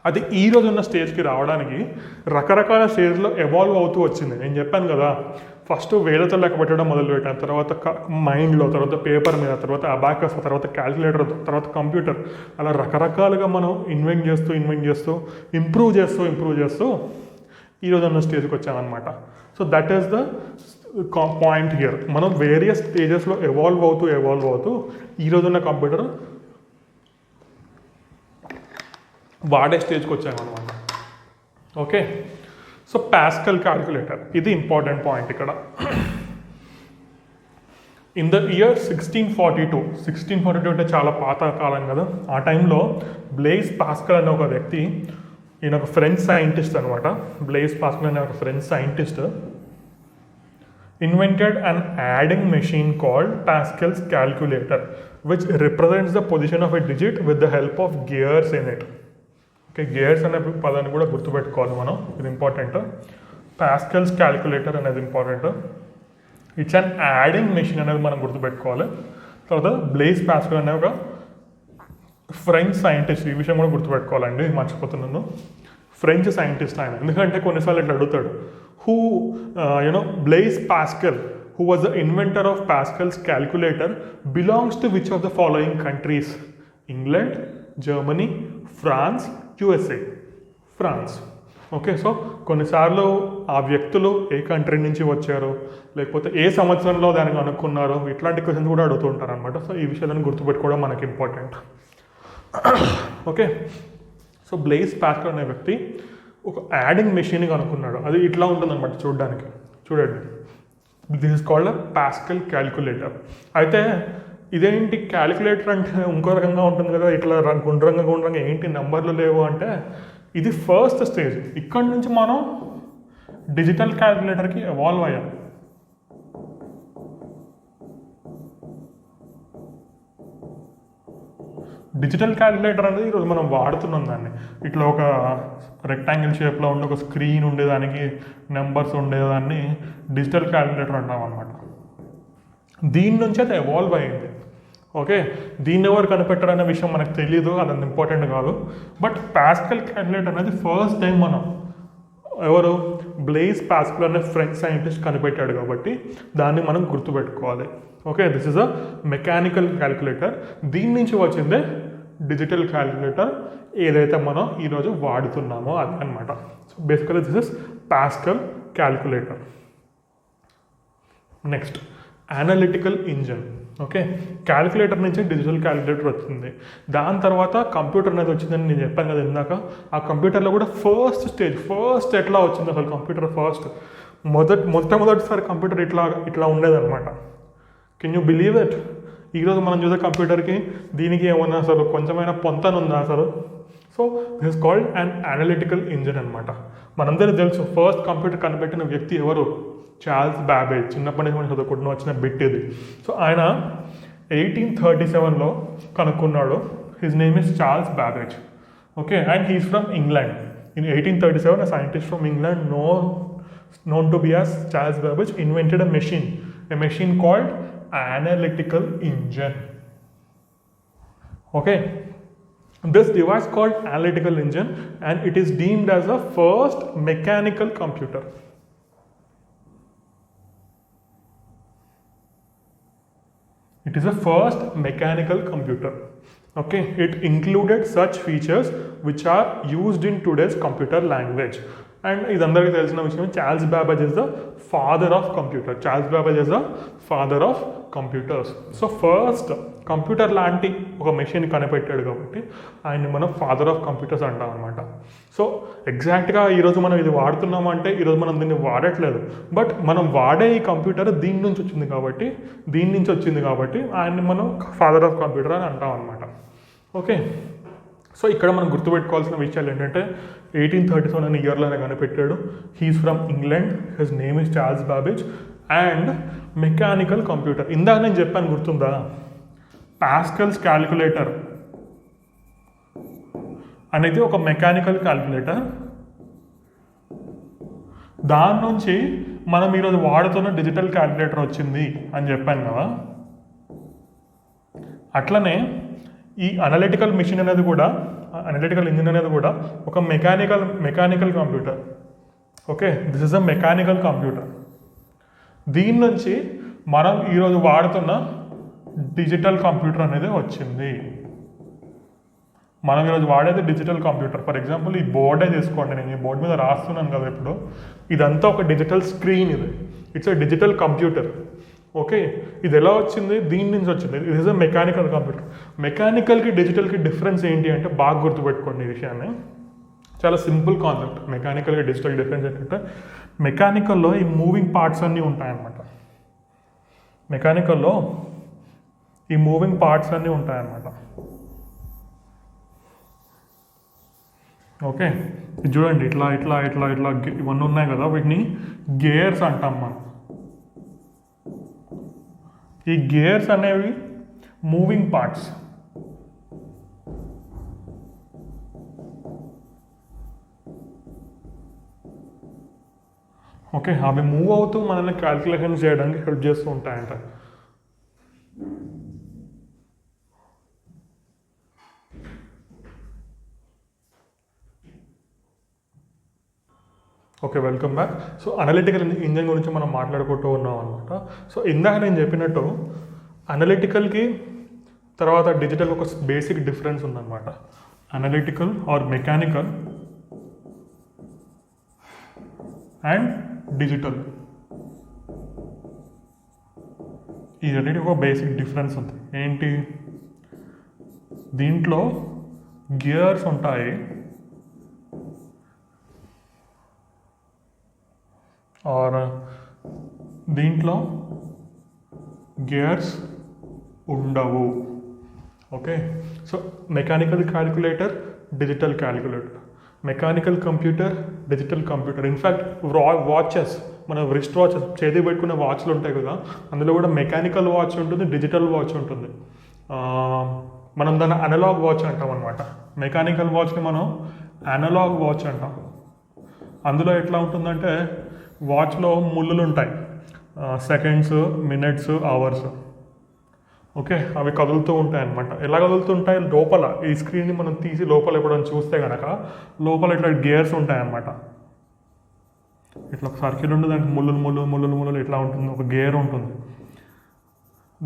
అది ఈ రోజు ఉన్న స్టేజ్కి రావడానికి రకరకాల స్టేజ్లో ఎవాల్వ్ అవుతూ వచ్చింది. నేను చెప్పాను కదా, ఫస్ట్ వేలతో లెక్క పెట్టడం మొదలుపెట్టాను, తర్వాత మైండ్లో, తర్వాత పేపర్ మీద, తర్వాత అబాకస్, తర్వాత క్యాలిక్యులేటర్, తర్వాత కంప్యూటర్, అలా రకరకాలుగా మనం ఇన్వెంట్ చేస్తూ ఇంప్రూవ్ చేస్తూ ఈరోజు ఉన్న స్టేజ్కి వచ్చామన్నమాట. So that is the point here. మనం వేరియస్ స్టేజెస్లో ఎవాల్వ్ అవుతూ ఈరోజున్న కంప్యూటర్ వాడే స్టేజ్కి వచ్చామన్నమాట. ఓకే, సో పాస్కల్ క్యాల్కులేటర్, ఇది ఇంపార్టెంట్ పాయింట్ ఇక్కడ. ఇన్ ద ఇయర్ 1642 అంటే చాలా పాత కాలం కదా, ఆ టైంలో బ్లేజ్ పాస్కల్ అనే ఒక వ్యక్తి, ఈయన ఒక ఫ్రెంచ్ సైంటిస్ట్ అనమాట. బ్లేజ్ పాస్కల్ అనే ఒక French scientist invented an adding machine called Pascal's calculator, which represents the position of a digit with the help of gears in it. Okay, gears అనే పదాన్ని కూడా గుర్తుపెట్టుకోవాలి మనం, ఇది ఇంపార్టెంట్. పాస్కల్స్ క్యాలిక్యులేటర్ అనేది important. It's an adding machine అనేది మనం గుర్తుపెట్టుకోవాలి. తర్వాత బ్లేజ్ పాస్కల్ అనే ఒక ఫ్రెంచ్ సైంటిస్ట్, ఈ విషయం కూడా గుర్తుపెట్టుకోవాలండి, మర్చిపోతున్నాను. ఫ్రెంచ్ సైంటిస్ట్ ఆయన, ఎందుకంటే కొన్నిసార్లు ఇట్లా అడుగుతాడు, blaze pascal, who was the inventor of Pascal's calculator, belongs to which of the following countries? England, Germany, France, USA. France. Okay, so కొన్నిసార్లు ఆ వ్యక్తులు ఏ కంట్రీ నుంచి వచ్చారో, లేకపోతే ఏ సంవత్సరంలో దానికి అనుకున్నారో, ఇట్లాంటి క్వశ్చన్స్ కూడా అడుగుతూ ఉంటారు అనమాట. సో ఈ విషయాలను గుర్తుపెట్టుకోవడం మనకి important. Okay, so blaze pascal అనే వ్యక్తి ఒక యాడింగ్ మెషిన్ కనుక్కున్నాడు. అది ఇట్లా ఉంటుందన్నమాట చూడడానికి. చూడండి, this is called pascal calculator. అయితే ఇదేంటి క్యాలిక్యులేటర్ అంటే ఇంకో రకంగా ఉంటుంది కదా, ఇట్లా గుండ్రంగా ఏంటి నెంబర్లు లేవు అంటే, ఇది ఫస్ట్ స్టేజ్. ఇక్కడ నుంచి మనం డిజిటల్ క్యాలిక్యులేటర్కి ఎవాల్వ్ అయ్యాం. డిజిటల్ క్యాలిక్యులేటర్ అనేది ఈరోజు మనం వాడుతున్నాం దాన్ని. ఇట్లా ఒక రెక్టాంగిల్ షేప్లో ఉండే ఒక స్క్రీన్ ఉండేదానికి నెంబర్స్ ఉండేదాన్ని డిజిటల్ క్యాలిక్యులేటర్ అంటాం అనమాట. దీని నుంచి అది ఎవాల్వ్ అయ్యింది. ఓకే, దీన్ని ఎవరు కనిపెట్టారనే విషయం మనకు తెలియదు, అది అంత ఇంపార్టెంట్ కాదు. బట్ పాస్కల్ క్యాలిక్యులేటర్ అనేది ఫస్ట్ టైం మనం ఎవరు బ్లేజ్ పాస్కల్ అనే ఫ్రెంచ్ సైంటిస్ట్ కనిపెట్టాడు కాబట్టి దాన్ని మనం గుర్తుపెట్టుకోవాలి. Okay, this is a mechanical calculator. దీని నుంచి వచ్చిందే డిజిటల్ క్యాలిక్యులేటర్, ఏదైతే మనం ఈరోజు వాడుతున్నామో అది అనమాట. So basically this is pascal calculator. Next analytical engine. Okay, calculator నుంచి డిజిటల్ క్యాలిక్యులేటర్ వచ్చింది. దాని తర్వాత కంప్యూటర్ అనేది వచ్చిందని నేను చెప్పాను కదా ఇందాక. ఆ కంప్యూటర్లో కూడా ఫస్ట్ ఎట్లా వచ్చింది అసలు కంప్యూటర్? మొట్టమొదటిసారి కంప్యూటర్ ఇట్లా ఉండేదన్నమాట. Can you believe it? ఈరోజు మనం చూసే కంప్యూటర్కి దీనికి ఏమన్నా అసలు కొంచెమైనా పొంతనుందా అసలు? So this is called an analytical engine అనమాట. మనందరికీ తెలుసు ఫస్ట్ కంప్యూటర్ కనిపెట్టిన వ్యక్తి ఎవరు? Charles Babbage. చిన్నప్పటి నుంచి మనం చదువుకుంటూ వచ్చిన బిట్ ఇది. సో ఆయన 1837లో కనుక్కున్నాడు. His name is Charles Babbage. Okay, and he's from England. In 1837 a scientist from England known to be as Charles Babbage invented a machine called analytical engine. Okay, This device called analytical engine, and it is deemed as the first mechanical computer. It is the first mechanical computer. Okay, it included such features which are used in today's computer language. And ఇది అందరికీ తెలిసిన విషయం, Charles Babbage is the father of computer. Charles Babbage is the father of computers. So first computer లాంటి ఒక machine కనిపెట్టాడు కాబట్టి ఆయన్ని మనం ఫాదర్ ఆఫ్ కంప్యూటర్స్ అంటాం అనమాట. సో ఎగ్జాక్ట్గా ఈరోజు మనం ఇది వాడుతున్నామంటే ఈరోజు మనం దీన్ని వాడట్లేదు, బట్ మనం వాడే ఈ కంప్యూటర్ దీని నుంచి వచ్చింది కాబట్టి ఆయన్ని మనం ఫాదర్ ఆఫ్ కంప్యూటర్ అని అంటాం అనమాట. ఓకే, సో ఇక్కడ మనం గుర్తుపెట్టుకోవాల్సిన విషయాలు ఏంటంటే 1837 అనే ఇయర్లోనే కనిపెట్టాడు. He's from England, his name is Charles Babbage. And mechanical computer, ఇందాక నేను చెప్పాను గుర్తుందా, పాస్కల్స్ క్యాలిక్యులేటర్ అనేది ఒక మెకానికల్ క్యాలిక్యులేటర్. దాని నుంచి మనం ఈరోజు వాడుతున్న డిజిటల్ క్యాలిక్యులేటర్ వచ్చింది అని చెప్పాను కదా. అట్లనే ఈ అనలిటికల్ ఇంజిన్ అనేది కూడా ఒక mechanical computer. Okay, this is a mechanical computer. దీని నుంచి మనం ఈరోజు వాడుతున్న డిజిటల్ కంప్యూటర్ అనేది వచ్చింది. మనం ఈరోజు వాడేది డిజిటల్ కంప్యూటర్. ఫర్ ఎగ్జాంపుల్ ఈ బోర్డే తీసుకోండి, నేను ఈ బోర్డు మీద రాస్తున్నాను కదా ఇప్పుడు, ఇదంతా ఒక digital screen. It's a digital computer. Okay, ఇది ఎలా వచ్చింది, దీని నుంచి వచ్చింది. ఇది ఇస్ అ మెకానికల్ కంప్యూటర్. మెకానికల్కి డిజిటల్కి డిఫరెన్స్ ఏంటి అంటే బాగా గుర్తుపెట్టుకోండి ఈ విషయాన్ని, చాలా సింపుల్ కాన్సెప్ట్. మెకానికల్కి డిజిటల్ డిఫరెన్స్ ఏంటంటే మెకానికల్లో ఈ మూవింగ్ పార్ట్స్ అన్నీ ఉంటాయన్నమాట. ఓకే, ఇది చూడండి, ఇట్లా ఇవన్నీ ఉన్నాయి కదా, వీటిని గేర్స్ అంటాం మనం. ఈ గేర్స్ అనేవి మూవింగ్ పార్ట్స్. ఓకే, అవి మూవ్ అవుతూ మనల్ని క్యాల్కులేషన్స్ చేయడానికి హెల్ప్ చేస్తూ ఉంటాయంట. Okay, welcome back. So analytical engine గురించి మనం మాట్లాడుకుంటూ ఉన్నాం అనమాట. సో ఇందాక నేను చెప్పినట్టు అనలిటికల్కి తర్వాత డిజిటల్ ఒక బేసిక్ డిఫరెన్స్ ఉందన్నమాట. Analytical or mechanical and digital, ఈ రెండింటికి ఒక బేసిక్ డిఫరెన్స్ ఉంది. ఏంటి, దీంట్లో గియర్స్ ఉంటాయి, ఆర్ దీంట్లో గేర్స్ ఉండవు. Okay, so mechanical calculator, digital calculator. Mechanical computer, digital computer. In fact watches, మన రిస్ట్ వాచెస్, చేతి పెట్టుకునే వాచ్లు ఉంటాయి కదా, అందులో కూడా మెకానికల్ వాచ్ ఉంటుంది, డిజిటల్ వాచ్ ఉంటుంది. మనం దాన్ని అనలాగ్ వాచ్ అంటాం అనమాట. మెకానికల్ వాచ్ని మనం అనలాగ్ వాచ్ అంటాం. అందులో ఎట్లా ఉంటుందంటే వాచ్లో ముళ్ళులు ఉంటాయి, సెకండ్స్, మినిట్స్, అవర్స్. ఓకే, అవి కదులుతూ ఉంటాయి అన్నమాట. ఎలా కదులుతుంటాయి, లోపల ఈ స్క్రీన్ని మనం తీసి లోపల ఎప్పుడైనా చూస్తే కనుక లోపల ఇట్లా గేర్స్ ఉంటాయి అన్నమాట. ఇట్లా ఒక సర్కిల్ ఉంటుంది, దానికి ముళ్ళు ఇట్లా ఉంటుంది, ఒక గేర్ ఉంటుంది,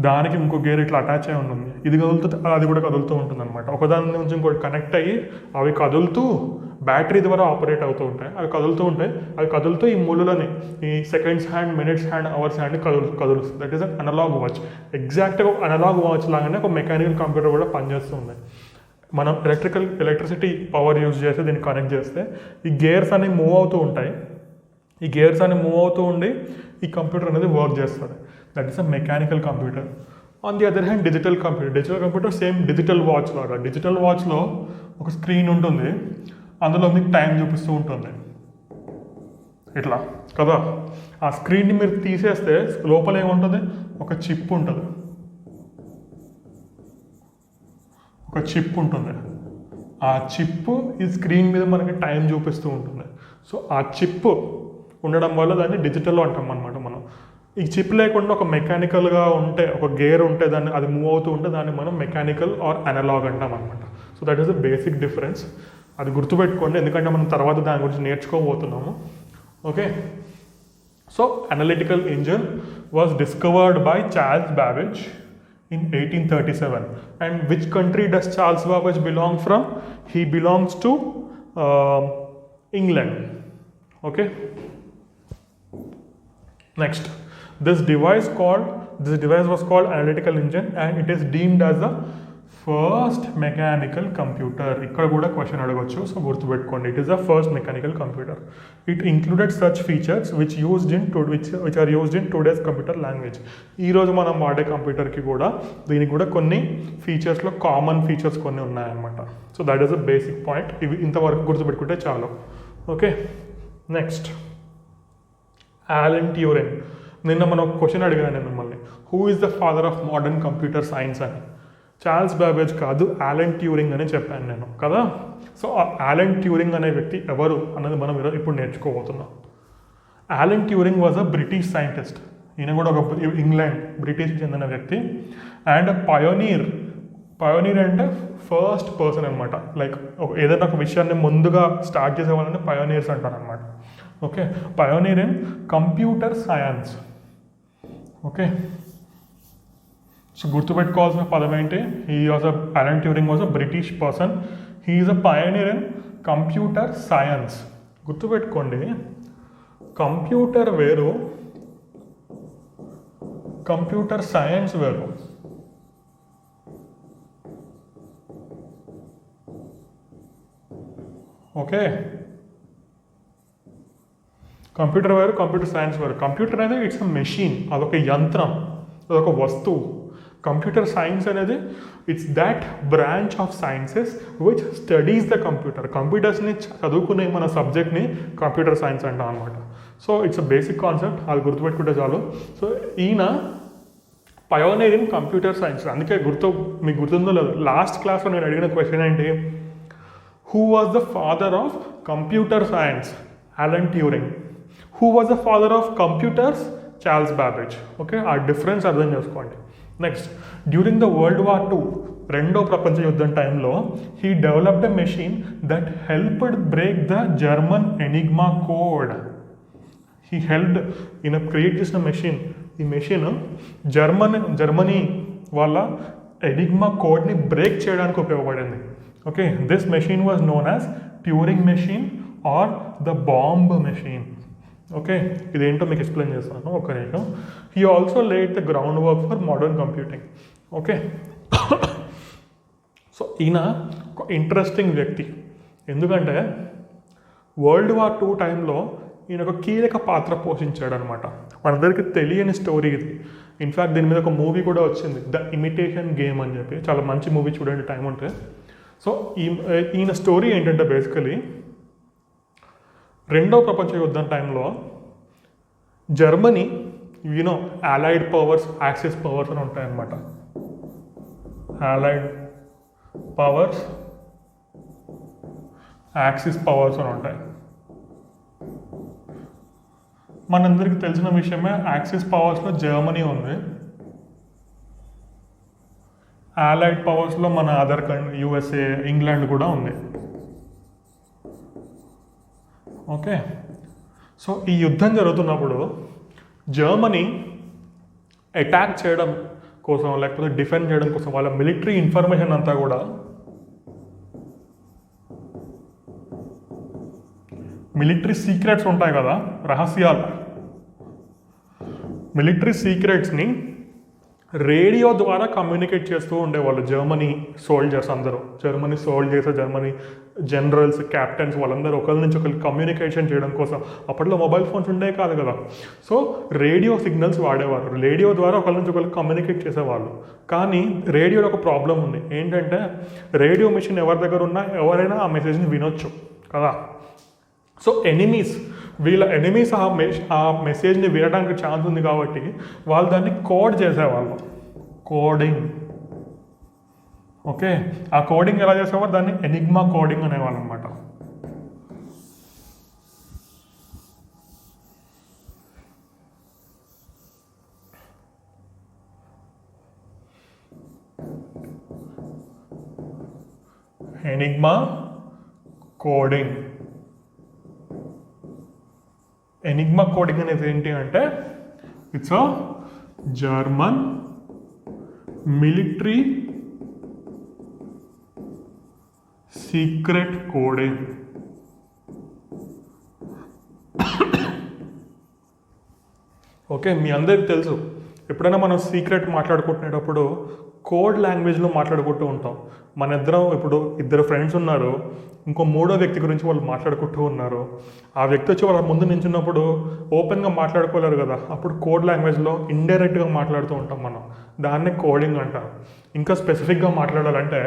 దానికి ఇంకో గేర్ ఇట్లా అటాచ్ అయి ఉంటుంది. ఇది కదులుతూ అది కూడా కదులుతూ ఉంటుంది అనమాట. ఒకదాని నుంచి ఇంకోటి కనెక్ట్ అయ్యి అవి కదులుతూ బ్యాటరీ ద్వారా ఆపరేట్ అవుతూ ఉంటాయి. అవి కదులుతూ ఈ ముళ్ళులని, ఈ seconds hand, minutes hand, hours hand కదులుస్తుంది. That is an analogue watch. ఎగ్జాక్ట్గా అనలాగ్ వాచ్ లాగానే ఒక మెకానికల్ కంప్యూటర్ కూడా పనిచేస్తుంది. మనం ఎలక్ట్రిసిటీ పవర్ యూజ్ చేసి దీన్ని కనెక్ట్ చేస్తే ఈ గేర్స్ అనేవి మూవ్ అవుతూ ఉంటాయి. ఈ గేర్స్ అనేవి మూవ్ అవుతూ ఉండి ఈ కంప్యూటర్ అనేది వర్క్ చేస్తుంది. That is a mechanical computer. On the other hand digital computer same digital watch లాగా. డిజిటల్ వాచ్లో ఒక స్క్రీన్ ఉంటుంది, అందులో మీకు టైం చూపిస్తూ ఉంటుంది ఇట్లా కదా. ఆ స్క్రీన్ని మీరు తీసేస్తే లోపల ఏముంటుంది, ఒక చిప్ ఉంటుంది. ఆ చిప్ ఈ స్క్రీన్ మీద మనకి టైం చూపిస్తూ ఉంటుంది. సో ఆ చిప్ ఉండడం వల్ల దాన్ని డిజిటల్ అంటాం అనమాట మనం. ఈ చిప్ లేకుండా ఒక మెకానికల్గా ఉంటే, ఒక గేర్ ఉంటే దాన్ని అది మూవ్ అవుతూ ఉంటే దాన్ని మనం మెకానికల్ ఆర్ అనలాగ్ అంటాం అనమాట. So that is the basic difference. అది గుర్తుపెట్టుకోండి, ఎందుకంటే మనం తర్వాత దాని గురించి నేర్చుకోబోతున్నాము. Okay, so analytical engine was discovered by Charles Babbage in 1837. And which country does Charles Babbage belong from? He belongs to England. Okay. Next, this device was called analytical engine, and it is deemed as the first mechanical computer. ఇక్కడ కూడా question అడగవచ్చు, సో గుర్తుపెట్టుకోండి, it is the first mechanical computer. It included such features which are used in today's computer language. ఈరోజు మనం వాడే కంప్యూటర్కి కూడా దీనికి కూడా కొన్ని ఫీచర్స్లో కామన్ ఫీచర్స్ కొన్ని ఉన్నాయన్నమాట. So that is the basic point. ఇవి ఇంతవరకు గుర్తుపెట్టుకుంటే చాలు. Okay, next యాలన్ Turing. నిన్న మనం క్వశ్చన్ అడిగాను నేను మిమ్మల్ని, who is the father of modern computer science అని. చార్ల్స్ బాబేజ్ కాదు, యాలన్ ట్యూరింగ్ అని చెప్పాను నేను కదా. సో ఆ యాలన్ ట్యూరింగ్ అనే వ్యక్తి ఎవరు అన్నది మనం ఇప్పుడు నేర్చుకోబోతున్నాం. Alan Turing was a British scientist. ఈయన కూడా ఒక ఇంగ్లాండ్, బ్రిటిష్కి చెందిన వ్యక్తి. అండ్ పయోనీర్ అంటే ఫస్ట్ పర్సన్ అనమాట. లైక్ ఏదైనా ఒక విషయాన్ని ముందుగా స్టార్ట్ చేసే వాళ్ళని పయోనీర్స్ అంటారు అనమాట. Okay, pioneer in computer science. Okay, so గుర్తుపెట్టుకోవాల్సిన పదం ఏంటి? Alan Turing was a British person. He is a pioneer in computer science. గుర్తుపెట్టుకోండి, కంప్యూటర్ వేరు, కంప్యూటర్ సైన్స్ వేరు. ఓకే, కంప్యూటర్ వేరు, కంప్యూటర్ సైన్స్ వేరు. కంప్యూటర్ అనేది ఇట్స్ అ మెషిన్, అదొక యంత్రం, అదొక వస్తువు. కంప్యూటర్ సైన్స్ అనేది it's that branch of sciences which studies the computer. కంప్యూటర్స్ని చదువుకునే మన సబ్జెక్ట్ని కంప్యూటర్ సైన్స్ అంటాం అనమాట. So it's a basic concept, అది గుర్తుపెట్టుకుంటే చాలు. సో ఈయన పయోనీర్ ఇన్ కంప్యూటర్ సైన్స్. అందుకే మీకు గుర్తుందో లేదు, లాస్ట్ క్లాస్లో నేను అడిగిన క్వశ్చన్ ఏంటి? Who was the father of computer science? యాలన్ Turing. Who was the father of computers? Charles Babbage. Okay, ఆ డిఫరెన్స్ అర్థం చేసుకోండి. Next, during the world war II, రెండో ప్రపంచ యుద్ధం టైంలో he developed a machine that helped break the German Enigma code. ఈయన create చేసిన machine, ఈ మెషిన్ జర్మనీ వాళ్ళ ఎనిగ్మా కోడ్ని బ్రేక్ చేయడానికి ఉపయోగపడింది. Okay, this machine was known as Turing machine are the bomb machine. Okay, ఇదేంటో మీకు ఎక్స్ప్లెయిన్ చేస్తాను ఒక నిమిషం. He also laid the ground work for modern computing. Okay, so ఈయన ఒక ఇంట్రెస్టింగ్ వ్యక్తి, ఎందుకంటే వరల్డ్ వార్ II టైంలో ఈయన ఒక కీలక పాత్ర పోషించాడు అనమాట. మనందరికీ తెలియని స్టోరీ ఇది. ఇన్ఫ్యాక్ట్ దీని మీద ఒక మూవీ కూడా వచ్చింది, ద ఇమిటేషన్ గేమ్ అని చెప్పి. చాలా మంచి మూవీ, చూడండి టైం ఉంటే. సో ఈయన స్టోరీ ఏంటంటే బేసికలీ రెండో ప్రపంచ యుద్ధం టైంలో Germany, you know allied powers, axis powers అని ఉంటాయన్నమాట. అలైడ్ పవర్స్, యాక్సిస్ పవర్స్ అని ఉంటాయి. మనందరికీ తెలిసిన విషయమే, యాక్సిస్ పవర్స్లో జర్మనీ ఉంది, అలైడ్ పవర్స్లో మన అదర్ కంట్రీ USA, ఇంగ్లాండ్ కూడా ఉంది. ఓకే, సో ఈ యుద్ధం జరుగుతున్నప్పుడు జర్మనీ అటాక్ చేయడం కోసం, లేకపోతే డిఫెండ్ చేయడం కోసం వాళ్ళ మిలిటరీ ఇన్ఫర్మేషన్ అంతా కూడా మిలిటరీ సీక్రెట్స్ ఉంటాయి కదా, రహస్యాలు, మిలిటరీ సీక్రెట్స్ని రేడియో ద్వారా కమ్యూనికేట్ చేస్తూ ఉండేవాళ్ళు జర్మనీ సోల్జర్స్ అందరూ. జర్మనీ జనరల్స్, క్యాప్టెన్స్, వాళ్ళందరూ ఒకరి నుంచి ఒకరికి కమ్యూనికేషన్ చేయడం కోసం. అప్పట్లో మొబైల్ ఫోన్స్ ఉండే కాదు కదా, సో రేడియో సిగ్నల్స్ వాడేవారు. రేడియో ద్వారా ఒకరి నుంచి ఒకరికి కమ్యూనికేట్ చేసేవాళ్ళు. కానీ రేడియోలో ఒక ప్రాబ్లం ఉంది, ఏంటంటే రేడియో మిషన్ ఎవరి దగ్గర ఉన్నా ఎవరైనా ఆ మెసేజ్ని వినొచ్చు కదా. సో వీళ్ళ ఎనిమీస్ ఆ మెసేజ్ని వినడానికి ఛాన్స్ ఉంది కాబట్టి వాళ్ళు దాన్ని కోడ్ చేసేవాళ్ళు, కోడింగ్. ఓకే, ఆ కోడింగ్ ఎలా చేసేవారు? దాన్ని ఎనిగ్మా కోడింగ్ అనేవాళ్ళు అనమాట. Enigma coding. ఎనిగ్మా కోడింగ్ అనేది ఏంటి అంటే it's a German military secret coding. Okay, మీ అందరికీ తెలుసు, ఎప్పుడైనా మనం సీక్రెట్ మాట్లాడుకుంటునేటప్పుడు కోడ్ లాంగ్వేజ్లో మాట్లాడుకుంటూ ఉంటాం. మన ఇప్పుడు ఇద్దరు ఫ్రెండ్స్ ఉన్నారు, ఇంకో మూడో వ్యక్తి గురించి వాళ్ళు మాట్లాడుకుంటూ ఉన్నారు. ఆ వ్యక్తి వచ్చి వాళ్ళ ముందు నించున్నప్పుడు ఓపెన్గా మాట్లాడుకోలేరు కదా, అప్పుడు కోడ్ లాంగ్వేజ్లో ఇండైరెక్ట్గా మాట్లాడుతూ ఉంటాం మనం. దాన్నే కోడింగ్ అంటాం. ఇంకా స్పెసిఫిక్గా మాట్లాడాలంటే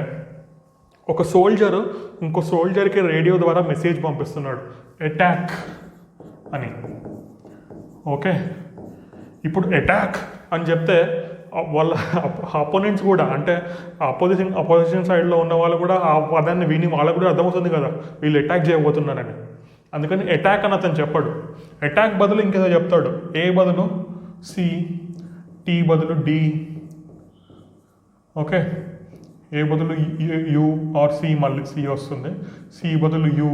ఒక సోల్జరు ఇంకో సోల్జర్కి రేడియో ద్వారా మెసేజ్ పంపిస్తున్నాడు, అటాక్ అని. ఓకే, ఇప్పుడు అటాక్ అని చెప్తే వాళ్ళ అపోనెంట్స్ కూడా, అంటే అపోజిషన్ సైడ్లో ఉన్న వాళ్ళు కూడా ఆ పదాన్ని విని వాళ్ళకు కూడా అర్థమవుతుంది కదా వీళ్ళు అటాక్ చేయబోతున్నారని. అందుకని అటాక్ అని అతను చెప్పాడు. అటాక్ బదులు ఇంకేదో చెప్తాడు. ఏ బదులు సి, టీ బదులు డి, ఓకే, ఏ బదులు యు ఆర్ సి, మళ్ళీ సి వస్తుంది, సి బదులు యు,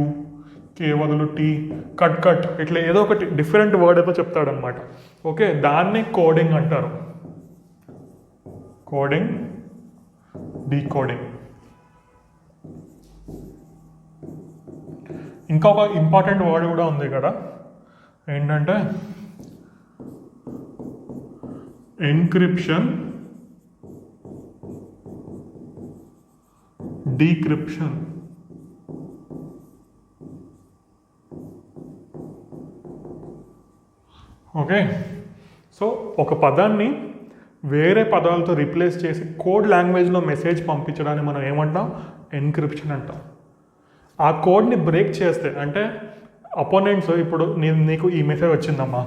కే బదులు టీ, కట్ ఇట్లా ఏదో ఒకటి డిఫరెంట్ వర్డ్ ఏదో చెప్తాడనమాట. ఓకే, దాన్ని కోడింగ్ అంటారు. Coding, decoding. ఇంకొక ఇంపార్టెంట్ వర్డ్ కూడా ఉంది ఇక్కడ, ఏంటంటే ఎన్క్రిప్షన్, డీక్రిప్షన్. ఓకే, సో ఒక పదాన్ని వేరే పదాలతో రీప్లేస్ చేసి కోడ్ లాంగ్వేజ్లో మెసేజ్ పంపించడాన్ని మనం ఏమంటాం? ఎన్క్రిప్షన్ అంటాం. ఆ కోడ్ని బ్రేక్ చేస్తే, అంటే అపోనెంట్స్ ఇప్పుడు నీకు ఈ మెసేజ్ వచ్చిందమ్మా,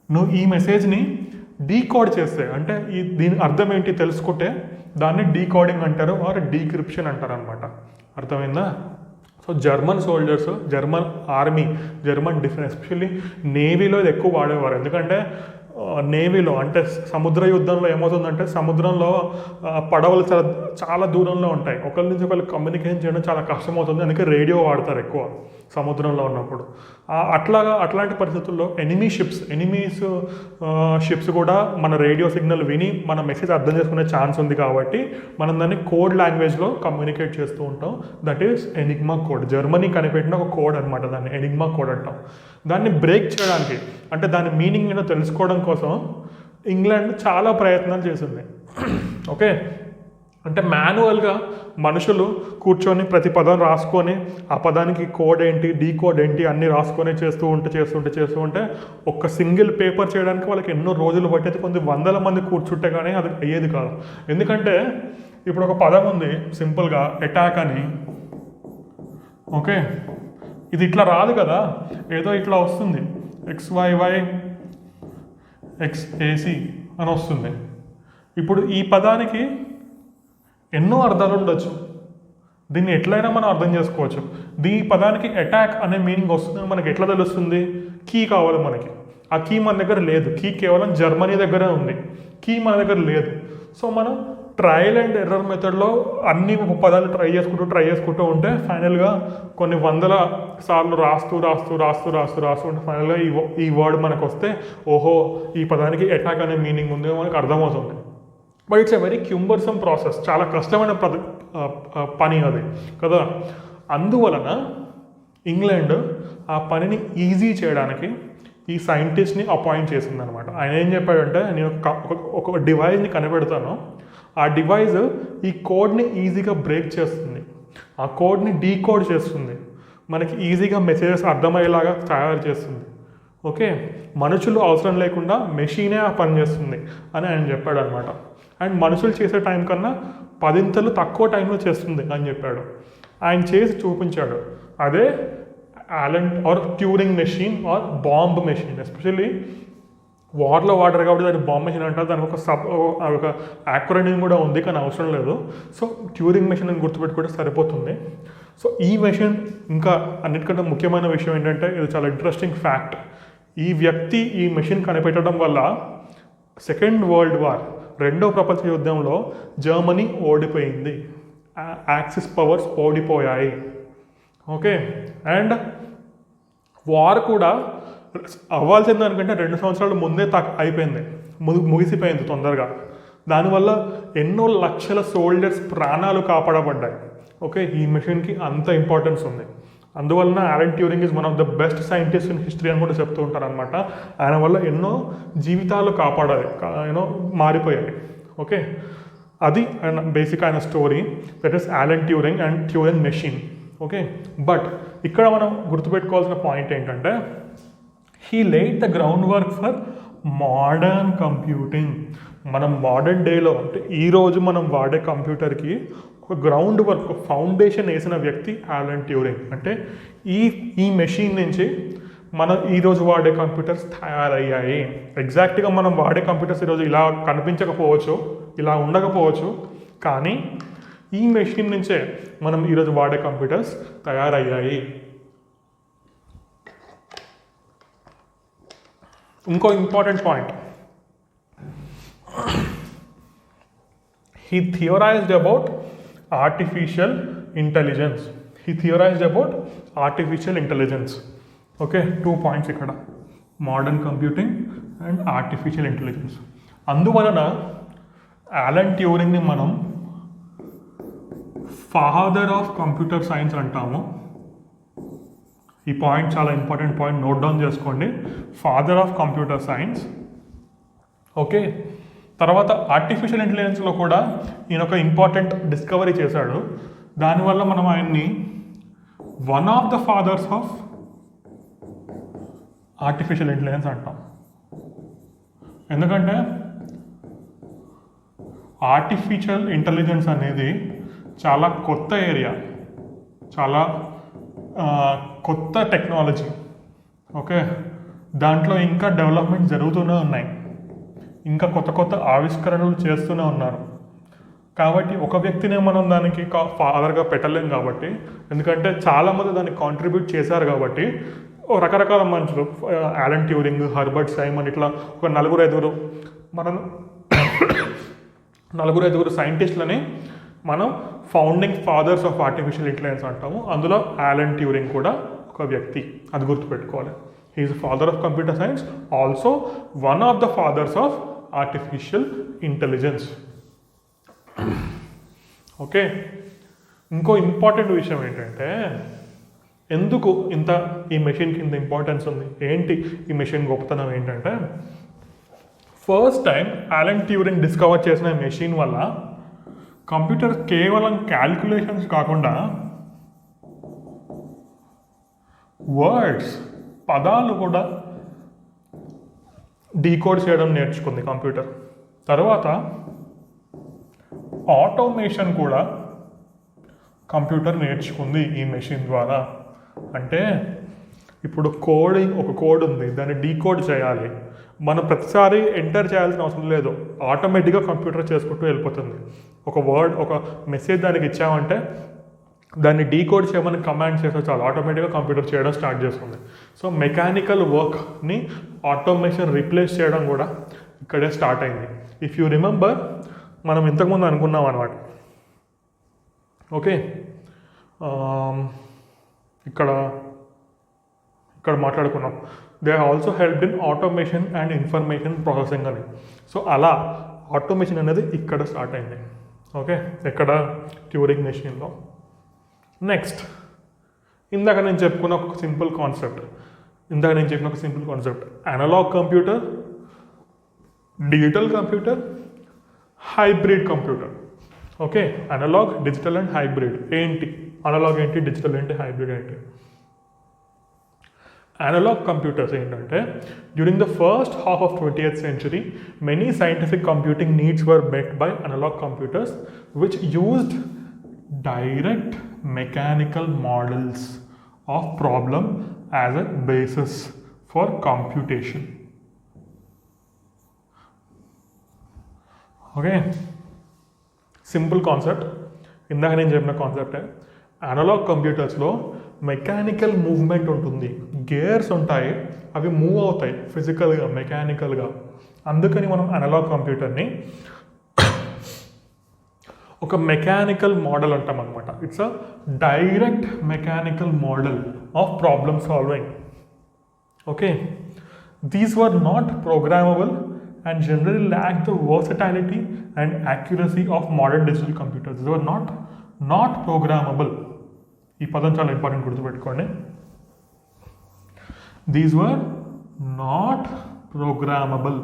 నువ్వు ఈ మెసేజ్ని డీకోడ్ చేస్తే, అంటే దీని అర్థం ఏంటి తెలుసుకుంటే దాన్ని డీకోడింగ్ అంటారు ఆర్ డీక్రిప్షన్ అంటారు అనమాట. అర్థమైందా? So German soldiers, German army, German defence, especially నేవీలో ఇది ఎక్కువ వాడేవారు. ఎందుకంటే నేవీలో అంటే సముద్ర యుద్ధంలో ఏమవుతుందంటే సముద్రంలో పడవలు చాలా దూరంలో ఉంటాయి, ఒకరి నుంచి ఒకరికి కమ్యూనికేషన్ చేయడం చాలా కష్టమవుతుంది. అందుకే రేడియో వాడతారు ఎక్కువ సముద్రంలో ఉన్నప్పుడు. అట్లాంటి పరిస్థితుల్లో ఎనిమీస్ షిప్స్ కూడా మన రేడియో సిగ్నల్ విని మన మెసేజ్ అర్థం చేసుకునే ఛాన్స్ ఉంది. కాబట్టి మనం దాన్ని కోడ్ లాంగ్వేజ్లో కమ్యూనికేట్ చేస్తూ ఉంటాం. That is Enigma code. Germany కనిపెట్టిన ఒక కోడ్ అనమాట, దాన్ని ఎనిగ్మా కోడ్ అంటాం. దాన్ని బ్రేక్ చేయడానికి, అంటే దాని మీనింగ్ ఏంటో తెలుసుకోవడం కోసం ఇంగ్లాండ్ చాలా ప్రయత్నాలు చేసింది. ఓకే, అంటే మాన్యువల్గా మనుషులు కూర్చొని ప్రతి పదం రాసుకొని ఆ పదానికి కోడ్ ఏంటి, డీకోడ్ ఏంటి అన్నీ రాసుకొని చేస్తూ ఉంటే ఒక సింగిల్ పేపర్ చేయడానికి వాళ్ళకి ఎన్నో రోజులు పట్టేది. కొంత వందల మంది కూర్చుంటే కానీ అది అయ్యేది కాదు. ఎందుకంటే ఇప్పుడు ఒక పదం ఉంది సింపుల్గా అటాక్ అని. ఓకే, ఇది ఇట్లా రాదు కదా, ఏదో ఇట్లా వస్తుంది, XYY XAC అని వస్తుంది. ఇప్పుడు ఈ పదానికి ఎన్నో అర్థాలు ఉండొచ్చు, దీన్ని ఎట్లయినా మనం అర్థం చేసుకోవచ్చు. ఈ పదానికి అటాక్ అనే మీనింగ్ వస్తుందని మనకి ఎట్లా తెలుస్తుంది? కీ కావాలి మనకి. ఆ కీ మన దగ్గర లేదు. కీ కేవలం జర్మనీ దగ్గరే ఉంది, కీ మన దగ్గర లేదు. సో మనం ట్రయల్ అండ్ ఎర్రర్ మెథడ్లో అన్ని పదాలు ట్రై చేసుకుంటూ ఉంటే ఫైనల్గా కొన్ని వందల సార్లు రాస్తూ ఉంటే ఫైనల్గా ఈ వర్డ్ మనకు వస్తే ఓహో ఈ పదానికి అటాక్ అనే మీనింగ్ ఉంది మనకు అర్థమవుతుంది. But it's a very cumbersome process, చాలా కష్టమైన పని అది కదా. అందువలన ఇంగ్లాండ్ ఆ పనిని ఈజీ చేయడానికి ఈ సైంటిస్ట్ని అపాయింట్ చేసిందనమాట. ఆయన ఏం చెప్పాడంటే, నేను ఒక డివైస్ని కనిపెడతాను, ఆ డివైస్ ఈ కోడ్ని ఈజీగా బ్రేక్ చేస్తుంది, ఆ కోడ్ని డీకోడ్ చేస్తుంది, మనకి ఈజీగా మెసేజెస్ అర్థమయ్యేలాగా తయారు చేస్తుంది. ఓకే, మనుషులు అవసరం లేకుండా మెషీనే ఆ పని చేస్తుంది అని ఆయన చెప్పాడు అనమాట. అండ్ మనుషులు చేసే టైం కన్నా 10 తక్కువ టైంలో చేస్తుంది అని చెప్పాడు. ఆయన చేసి చూపించాడు. అదే Alan or Turing machine or bombe machine. Especially వార్లో వాడరు కాబట్టి దాన్ని బాంబ్ మెషిన్ అంటారు. దానికి ఒక యాక్రోనిమ్ కూడా ఉంది, కానీ అవసరం లేదు. సో ట్యూరింగ్ మెషిన్ అని గుర్తుపెట్టుకుంటే సరిపోతుంది. సో ఈ మెషిన్, ఇంకా అన్నిటికంటే ముఖ్యమైన విషయం ఏంటంటే, ఇది చాలా ఇంట్రెస్టింగ్ ఫ్యాక్ట్. ఈ వ్యక్తి ఈ మెషిన్ కనిపెట్టడం వల్ల సెకండ్ వరల్డ్ వార్, రెండో ప్రపంచ యుద్ధంలో జర్మనీ ఓడిపోయింది. యాక్సిస్ పవర్స్ ఓడిపోయాయి. ఓకే, అండ్ వార్ కూడా అవ్వాల్సిన దానికంటే 2 సంవత్సరాల ముందే అయిపోయింది, ముగిసిపోయింది తొందరగా. దానివల్ల ఎన్నో లక్షల సోల్జర్స్ ప్రాణాలు కాపాడబడ్డాయి. ఓకే, ఈ మెషిన్కి అంత ఇంపార్టెన్స్ ఉంది. అందువలన Alan Turing is one of the best scientist in history అని కూడా చెప్తూ ఉంటారు అనమాట. ఆయన వల్ల ఎన్నో జీవితాలు కాపాడాలి, మారిపోయాయి. ఓకే, అది ఆయన బేసిక్ ఆయన story, that is Alan Turing and Turing machine. Okay, but ఇక్కడ మనం గుర్తుపెట్టుకోవాల్సిన పాయింట్ ఏంటంటే he laid the ground work for modern computing. మనం మోడర్న్ డేలో అంటే ఈరోజు మనం వాడే కంప్యూటర్కి ఒక గ్రౌండ్ వర్క్, ఫౌండేషన్ వేసిన వ్యక్తి అలన్ ట్యూరింగ్. అంటే ఈ మెషిన్ నుంచి మనం ఈరోజు వాడే కంప్యూటర్స్ తయారయ్యాయి. ఎగ్జాక్ట్గా మనం వాడే కంప్యూటర్స్ ఈరోజు ఇలా కనిపించకపోవచ్చు, ఇలా ఉండకపోవచ్చు, కానీ ఈ మెషిన్ నుంచే మనం ఈరోజు వాడే కంప్యూటర్స్ తయారయ్యాయి. ఇంకో important point, he theorized about artificial intelligence. Okay, 2 points ఇక్కడ, modern computing and artificial intelligence. అందువలన అలన్ ట్యూరింగ్ని మనం ఫాదర్ ఆఫ్ కంప్యూటర్ సైన్స్ అంటాము. ఈ పాయింట్ చాలా ఇంపార్టెంట్ పాయింట్, నోట్ డౌన్ చేసుకోండి, father of computer science. Okay, తర్వాత ఆర్టిఫిషియల్ ఇంటెలిజెన్స్లో కూడా ఈయన ఒక ఇంపార్టెంట్ డిస్కవరీ చేశాడు. దానివల్ల మనం ఆయన్ని one of the fathers of artificial intelligence అంటాం. ఎందుకంటే ఆర్టిఫిషియల్ ఇంటెలిజెన్స్ అనేది చాలా కొత్త ఏరియా, చాలా కొత్త టెక్నాలజీ. ఓకే, దాంట్లో ఇంకా డెవలప్మెంట్ జరుగుతూనే ఉన్నాయి, ఇంకా కొత్త కొత్త ఆవిష్కరణలు చేస్తూనే ఉన్నారు. కాబట్టి ఒక వ్యక్తినే మనం దానికి ఫాదర్గా పెట్టలేం కాబట్టి, ఎందుకంటే చాలామంది దాన్ని కాంట్రిబ్యూట్ చేశారు కాబట్టి రకరకాల మనుషులు, అలన్ ట్యూరింగ్, హర్బర్ట్ సైమన్, ఇట్లా ఒక 4-5 మనం 4-5 సైంటిస్టులని మనం founding fathers of artificial intelligence అంటాము. అందులో అలన్ ట్యూరింగ్ కూడా ఒక వ్యక్తి, అది గుర్తుపెట్టుకోవాలి. He is father of computer science, also one of the fathers of artificial intelligence. Okay, ఇంకో ఇంపార్టెంట్ విషయం ఏంటంటే ఎందుకు ఈ మెషిన్కి ఇంత ఇంపార్టెన్స్ ఉంది, ఏంటి ఈ మెషిన్ గొప్పతనం ఏంటంటే, first time Alan Turing discover చేసిన మెషిన్ వల్ల కంప్యూటర్ కేవలం క్యాల్కులేషన్స్ కాకుండా వర్డ్స్, పదాలు కూడా డీకోడ్ చేయడం నేర్చుకుంది కంప్యూటర్. తర్వాత ఆటోమేషన్ కూడా కంప్యూటర్ నేర్చుకుంది ఈ మెషిన్ ద్వారా. అంటే ఇప్పుడు ఒక కోడ్ ఉంది, దాన్ని డీకోడ్ చేయాలి, మనం ప్రతిసారి ఎంటర్ చేయాల్సిన అవసరం లేదు, ఆటోమేటిక్గా కంప్యూటర్ చేసుకుంటూ వెళ్ళిపోతుంది. ఒక మెసేజ్ దానికి ఇచ్చామంటే దాన్ని డీకోడ్ చేయమని కమాండ్ చేస్తే చాలు, ఆటోమేటిక్గా కంప్యూటర్ చేయడం స్టార్ట్ చేస్తుంది. సో మెకానికల్ వర్క్ని ఆటోమేషన్ రీప్లేస్ చేయడం కూడా ఇక్కడే స్టార్ట్ అయింది. ఇఫ్ యూ రిమెంబర్, మనం ఇంతకుముందు అనుకున్నాం అనమాట. ఓకే, ఇక్కడ మాట్లాడుకున్నాం, they also helped in automation and information processing అని. సో అలా ఆటోమేషన్ అనేది ఇక్కడ స్టార్ట్ అయింది. ఓకే, ఇక్కడ ట్యూరింగ్ మెషిన్లో. నెక్స్ట్, ఇందాక నేను చెప్పుకున్న ఒక simple concept, analog computer, digital computer, hybrid computer. Okay, analog, digital and hybrid. ఏంటి అనలాగ్ ఏంటి, డిజిటల్ ఏంటి, హైబ్రిడ్ ఏంటి? Analog computers ఏంటంటే, during the first half of 20th century, many scientific computing needs were met by analog computers which used direct mechanical models of problem as a basis for computation. Okay, simple concept, ఇందాక నేను చెప్పిన కాన్సెప్టే. Analogue కంప్యూటర్స్లో mechanical movement ఉంటుంది, gears ఉంటాయి, అవి move అవుతాయి ఫిజికల్గా, మెకానికల్గా. అందుకని మనం అనలాగ్ కంప్యూటర్ని ఒక మెకానికల్ మోడల్ అంటాం అనమాట. It's a direct mechanical model of problem solving. Okay, these were not programmable and generally lack the versatility and accuracy of modern digital computers. They were not programmable. ఈ పదం చాలా important, గుర్తుపెట్టుకోండి. These were not programmable.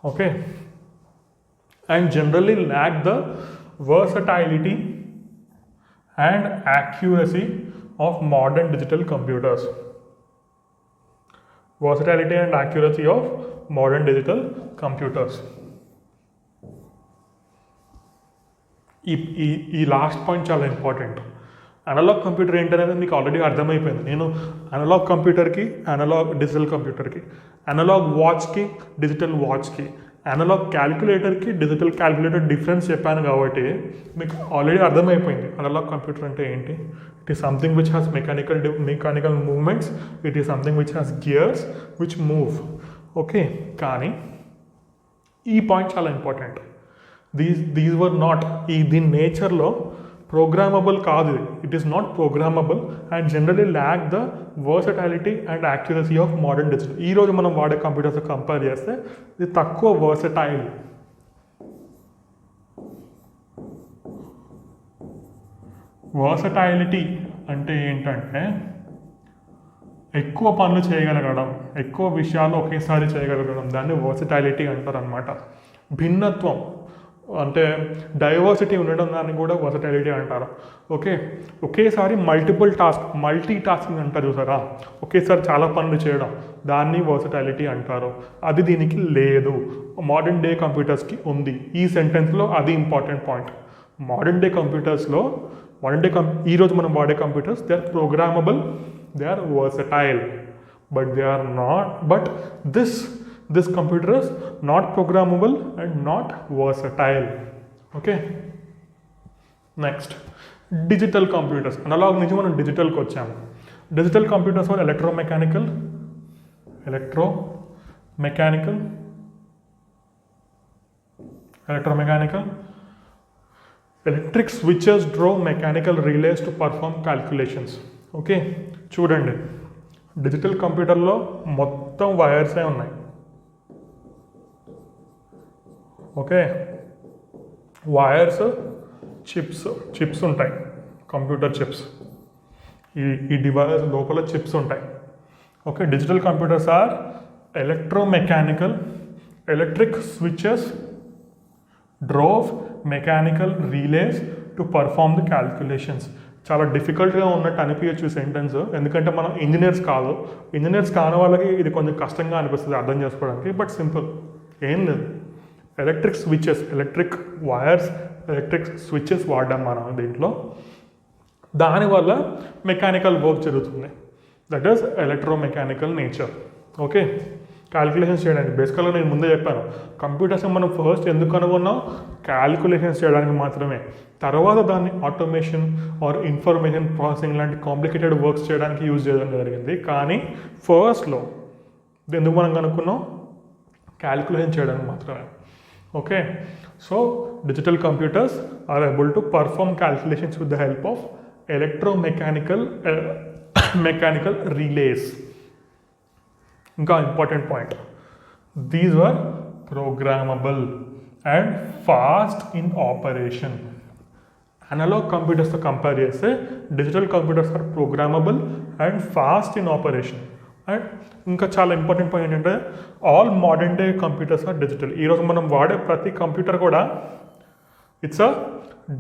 Okay, and generally lack the versatility and accuracy of modern digital computers. Versatility and accuracy of modern digital computers. ఈ last point చాలా important. Analogue computer ఏంటనేది మీకు already అర్థమైపోయింది. నేను అనలాగ్ కంప్యూటర్కి, digital కంప్యూటర్కి, analogue వాచ్కి, digital వాచ్కి, అనలాగ్ క్యాలిక్యులేటర్కి, డిజిటల్ క్యాలిక్యులేటర్ డిఫరెన్స్ చెప్పాను కాబట్టి మీకు ఆల్రెడీ అర్థమైపోయింది అనలాగ్ కంప్యూటర్ అంటే ఏంటి. It is something which has mechanical movements, it is something which has gears which move. Okay, కానీ ఈ పాయింట్ చాలా ఇంపార్టెంట్. దీస్ వర్ నాట్, దీని నేచర్లో ప్రోగ్రామబుల్ కాదు. It is not programmable and generally lakh the versatility and accuracy of modern digital. ఈరోజు మనం వాడే computers compare చేస్తే ఇది తక్కువ వర్సటైల్. వర్సటైలిటీ అంటే ఏంటంటే ఎక్కువ పనులు చేయగలగడం, ఎక్కువ విషయాలు ఒకేసారి చేయగలగడం, దాన్ని వర్సటైలిటీ అంటారు అనమాట. భిన్నత్వం అంటే డైవర్సిటీ ఉండడం, దాన్ని కూడా వర్సటైలిటీ అంటారు. ఓకే, ఒకేసారి మల్టీ టాస్కింగ్ అంటారు చూసారా, ఒకేసారి చాలా పనులు చేయడం, దాన్ని వర్సటైలిటీ అంటారు. అది దీనికి లేదు, మోడర్న్ డే కంప్యూటర్స్కి ఉంది. ఈ సెంటెన్స్లో అది ఇంపార్టెంట్ పాయింట్. మోడర్న్ డే కంప్యూటర్స్లో ఈరోజు మనం వాడే computers, they are programmable, they are versatile, but they are not, but this computer is not programmable and not versatile. Okay, next, digital computers. Analog నుంచి మనం డిజిటల్కి వచ్చాము. Digital computers were electromechanical, electric switches drove mechanical relays to perform calculations. Okay, చూడండి, digital కంప్యూటర్లో మొత్తం వైర్సే ఉన్నాయి. Okay, wires, chips ఉంటాయి, కంప్యూటర్ చిప్స్. ఈ డివైస్ లోపల చిప్స్ ఉంటాయి. Okay, digital computers are electromechanical, electric switches drove mechanical relays to perform the calculations. చాలా డిఫికల్ట్గా ఉన్నట్టు అనిపించచ్చు సెంటెన్స్, ఎందుకంటే మనం ఇంజనీర్స్ కాని వాళ్ళకి ఇది కొంచెం కష్టంగా అనిపిస్తుంది అర్థం చేసుకోవడానికి. బట్ సింపుల్, ఏం లేదు. Electric switches, electric wires, electric switches వాడ్డాం మనం దీంట్లో. దానివల్ల మెకానికల్ వర్క్ జరుగుతుంది. That is electromechanical nature. Okay, calculations చేయడానికి. బేసికల్గా నేను ముందే చెప్పాను, కంప్యూటర్స్ని మనం ఫస్ట్ ఎందుకు కనుగొన్నాం, క్యాలిక్యులేషన్స్ చేయడానికి మాత్రమే. తర్వాత దాన్ని ఆటోమేషన్ ఆర్ ఇన్ఫర్మేషన్ ప్రాసెసింగ్ లాంటి కాంప్లికేటెడ్ వర్క్స్ చేయడానికి యూజ్ చేయడం జరిగింది. కానీ ఫస్ట్లో ఎందుకు మనం కనుక్కున్నాం, క్యాలిక్యులేషన్ చేయడానికి మాత్రమే. Okay, so digital computers are able to perform calculations with the help of mechanical relays. Inka important point, these were programmable and fast in operation. Analog computers to compare cheste digital computers are programmable and fast in operation. And ఇంకా చాలా important point ఏంటంటే all modern day computers are digital. ఈరోజు మనం వాడే ప్రతి computer కూడా it's a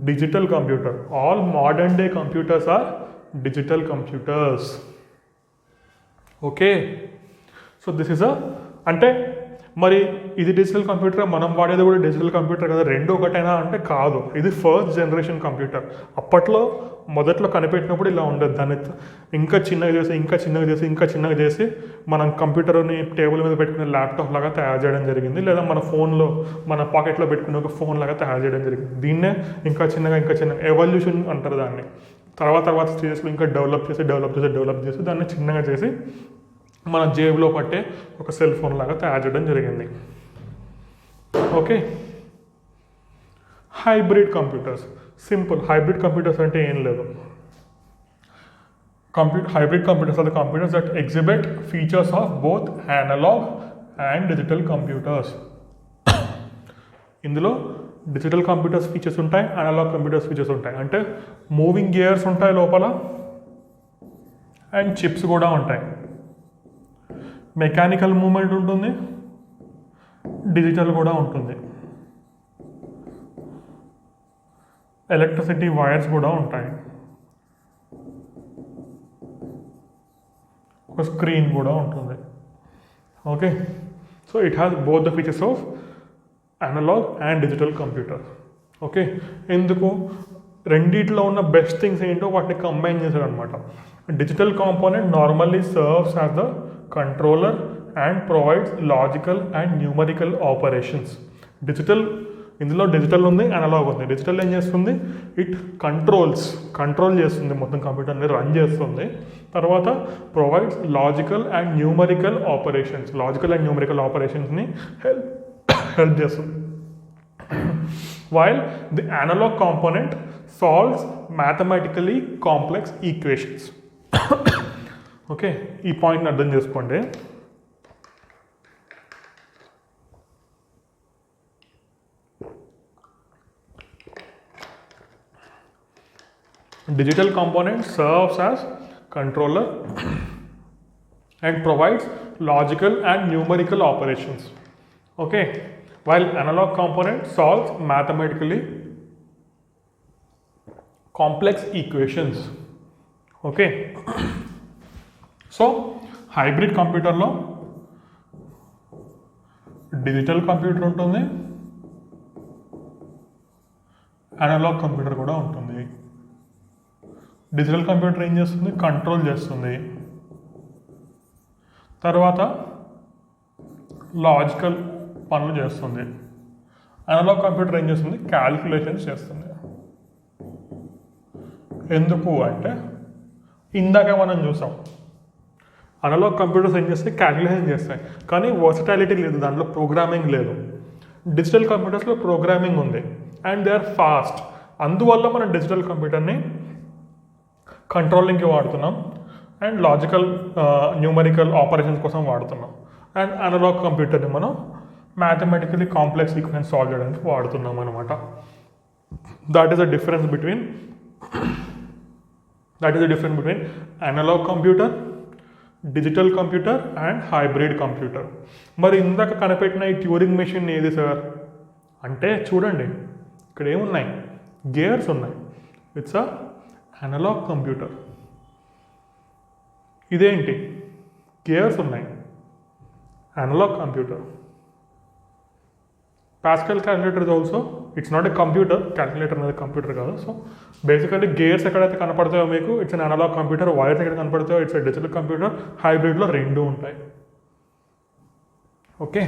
digital computer. All modern day computers are digital computers. Okay, so this is అంటే మరి ఇది డిజిటల్ కంప్యూటర్, మనం వాడేది కూడా డిజిటల్ కంప్యూటర్ కదా, రెండు ఒకటైనా అంటే కాదు. ఇది ఫస్ట్ జనరేషన్ కంప్యూటర్. అప్పట్లో మొదట్లో కనిపెట్టినప్పుడు ఇలా ఉండదు. దాన్ని ఇంకా చిన్నగా చేసి మనం కంప్యూటర్ని టేబుల్ మీద పెట్టుకునే ల్యాప్టాప్ లాగా తయారు చేయడం జరిగింది, లేదా మన పాకెట్లో పెట్టుకునే ఒక ఫోన్ లాగా తయారు చేయడం జరిగింది. దీన్నే ఇంకా చిన్నగా ఎవల్యూషన్ అంటారు దాన్ని. తర్వాత స్టేజెస్లో ఇంకా డెవలప్ చేసి దాన్ని చిన్నగా చేసి మన జేబులో పట్టే ఒక సెల్ ఫోన్ లాగా తయారు చేయడం జరిగింది. Okay, hybrid computers. Simple. Hybrid computers అంటే ఏం లేదు. Hybrid computers are the computers that exhibit features of both analog and digital computers. ఇందులో డిజిటల్ కంప్యూటర్స్ ఫీచర్స్ ఉంటాయి, అనలాగ్ కంప్యూటర్స్ ఫీచర్స్ ఉంటాయి. అంటే మూవింగ్ గేర్స్ ఉంటాయి లోపల, అండ్ చిప్స్ కూడా ఉంటాయి. మెకానికల్ మూమెంట్ ఉంటుంది, డిజిటల్ కూడా ఉంటుంది. ఎలక్ట్రిసిటీ వైర్స్ కూడా ఉంటాయి. ఒక స్క్రీన్ కూడా ఉంటుంది. Okay, so it has both the features of analog and digital computer. Okay, ఎందుకు రెండిట్లో ఉన్న బెస్ట్ థింగ్స్ ఏంటో వాటిని కంబైన్ చేశారు అనమాట. Digital component normally serves as the controller and provides logical and numerical operations. ఇందులో డిజిటల్ ఉంది, అనలాగ్ ఉంది. డిజిటల్ ఏం చేస్తుంది? ఇట్ కంట్రోల్ చేస్తుంది, మొత్తం కంప్యూటర్ని రన్ చేస్తుంది. తర్వాత ప్రొవైడ్స్ లాజికల్ అండ్ న్యూమరికల్ ఆపరేషన్స్ని హెల్ప్ చేస్తుంది. While the analogue component solves mathematically complex equations. Okay, ఈ పాయింట్ని అర్థం చేసుకోండి. Digital component serves as controller and provides logical and numerical operations. Okay, while analog component solves mathematically complex equations. Okay, so hybrid computer lo digital computer ఉంటుంది, analogue computer కూడా ఉంటుంది. Digital computer ఏం చేస్తుంది? Control చేస్తుంది. తర్వాత logical పనులు చేస్తుంది. Analogue computer ఏం చేస్తుంది? క్యాలిక్యులేషన్స్ చేస్తుంది. ఎందుకు అంటే ఇందాక మనం చూసాం, అనలాగ్ కంప్యూటర్స్ ఏం చేస్తాయి? క్యాలిక్యులేషన్ చేస్తాయి, కానీ వర్సటాలిటీ లేదు, దాంట్లో ప్రోగ్రామింగ్ లేదు. డిజిటల్ కంప్యూటర్స్లో ప్రోగ్రామింగ్ ఉంది అండ్ దే ఆర్ ఫాస్ట్. అందువల్ల మనం డిజిటల్ కంప్యూటర్ని కంట్రోలింగ్కి వాడుతున్నాం అండ్ లాజికల్ న్యూమరికల్ ఆపరేషన్స్ కోసం వాడుతున్నాం. అండ్ అనలాగ్ కంప్యూటర్ని మనం మ్యాథమెటికలీ కాంప్లెక్స్ ఈక్వేషన్స్ సాల్వ్ చేయడానికి వాడుతున్నాం అనమాట. That is the difference between analog computer, digital computer and hybrid computer. మరి ఇందాక కనిపెట్టిన ఈ ట్యూరింగ్ మెషిన్ ఏది సార్ అంటే చూడండి, ఇక్కడ ఏమున్నాయి? గేర్స్ ఉన్నాయి. It's a analog computer. ఇదేంటి? గేర్స్ ఉన్నాయి, analog computer. Pascal calculator is also, it's not a computer. Calculator అనేది కంప్యూటర్ కాదు. సో బేసికల్లీ గేర్స్ ఎక్కడైతే కనపడతాయో మీకు it's an analog computer, wires ఎక్కడ కనపడతాయో ఇట్స్ ఎ డిజిటల్ కంప్యూటర్. హైబ్రిడ్లో రెండు ఉంటాయి. ఓకే,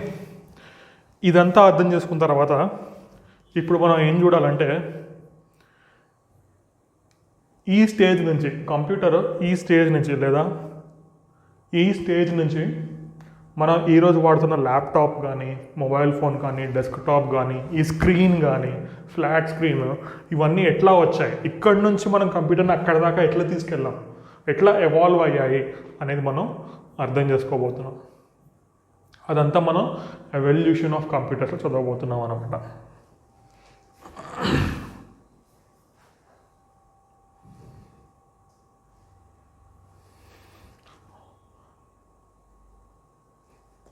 ఇదంతా అర్థం చేసుకున్న తర్వాత ఇప్పుడు మనం ఏం చూడాలంటే, ఈ స్టేజ్ నుంచి కంప్యూటర్ ఈ స్టేజ్ నుంచి మనం ఈరోజు వాడుతున్న ల్యాప్టాప్ కానీ, మొబైల్ ఫోన్ కానీ, డెస్క్టాప్ కానీ, ఈ స్క్రీన్ కానీ, ఫ్లాట్ స్క్రీన్, ఇవన్నీ ఎట్లా వచ్చాయి, ఇక్కడి నుంచి మనం కంప్యూటర్ని అక్కడ దాకా ఎట్లా తీసుకెళ్ళాం, ఎట్లా ఎవాల్వ్ అయ్యాయి అనేది మనం అర్థం చేసుకోబోతున్నాం. అదంతా మనం ఎవల్యూషన్ ఆఫ్ కంప్యూటర్స్లో చదవబోతున్నాం అన్నమాట.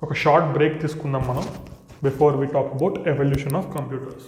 ఒక షార్ట్ బ్రేక్ తీసుకుందాం మనం before we talk about evolution of computers.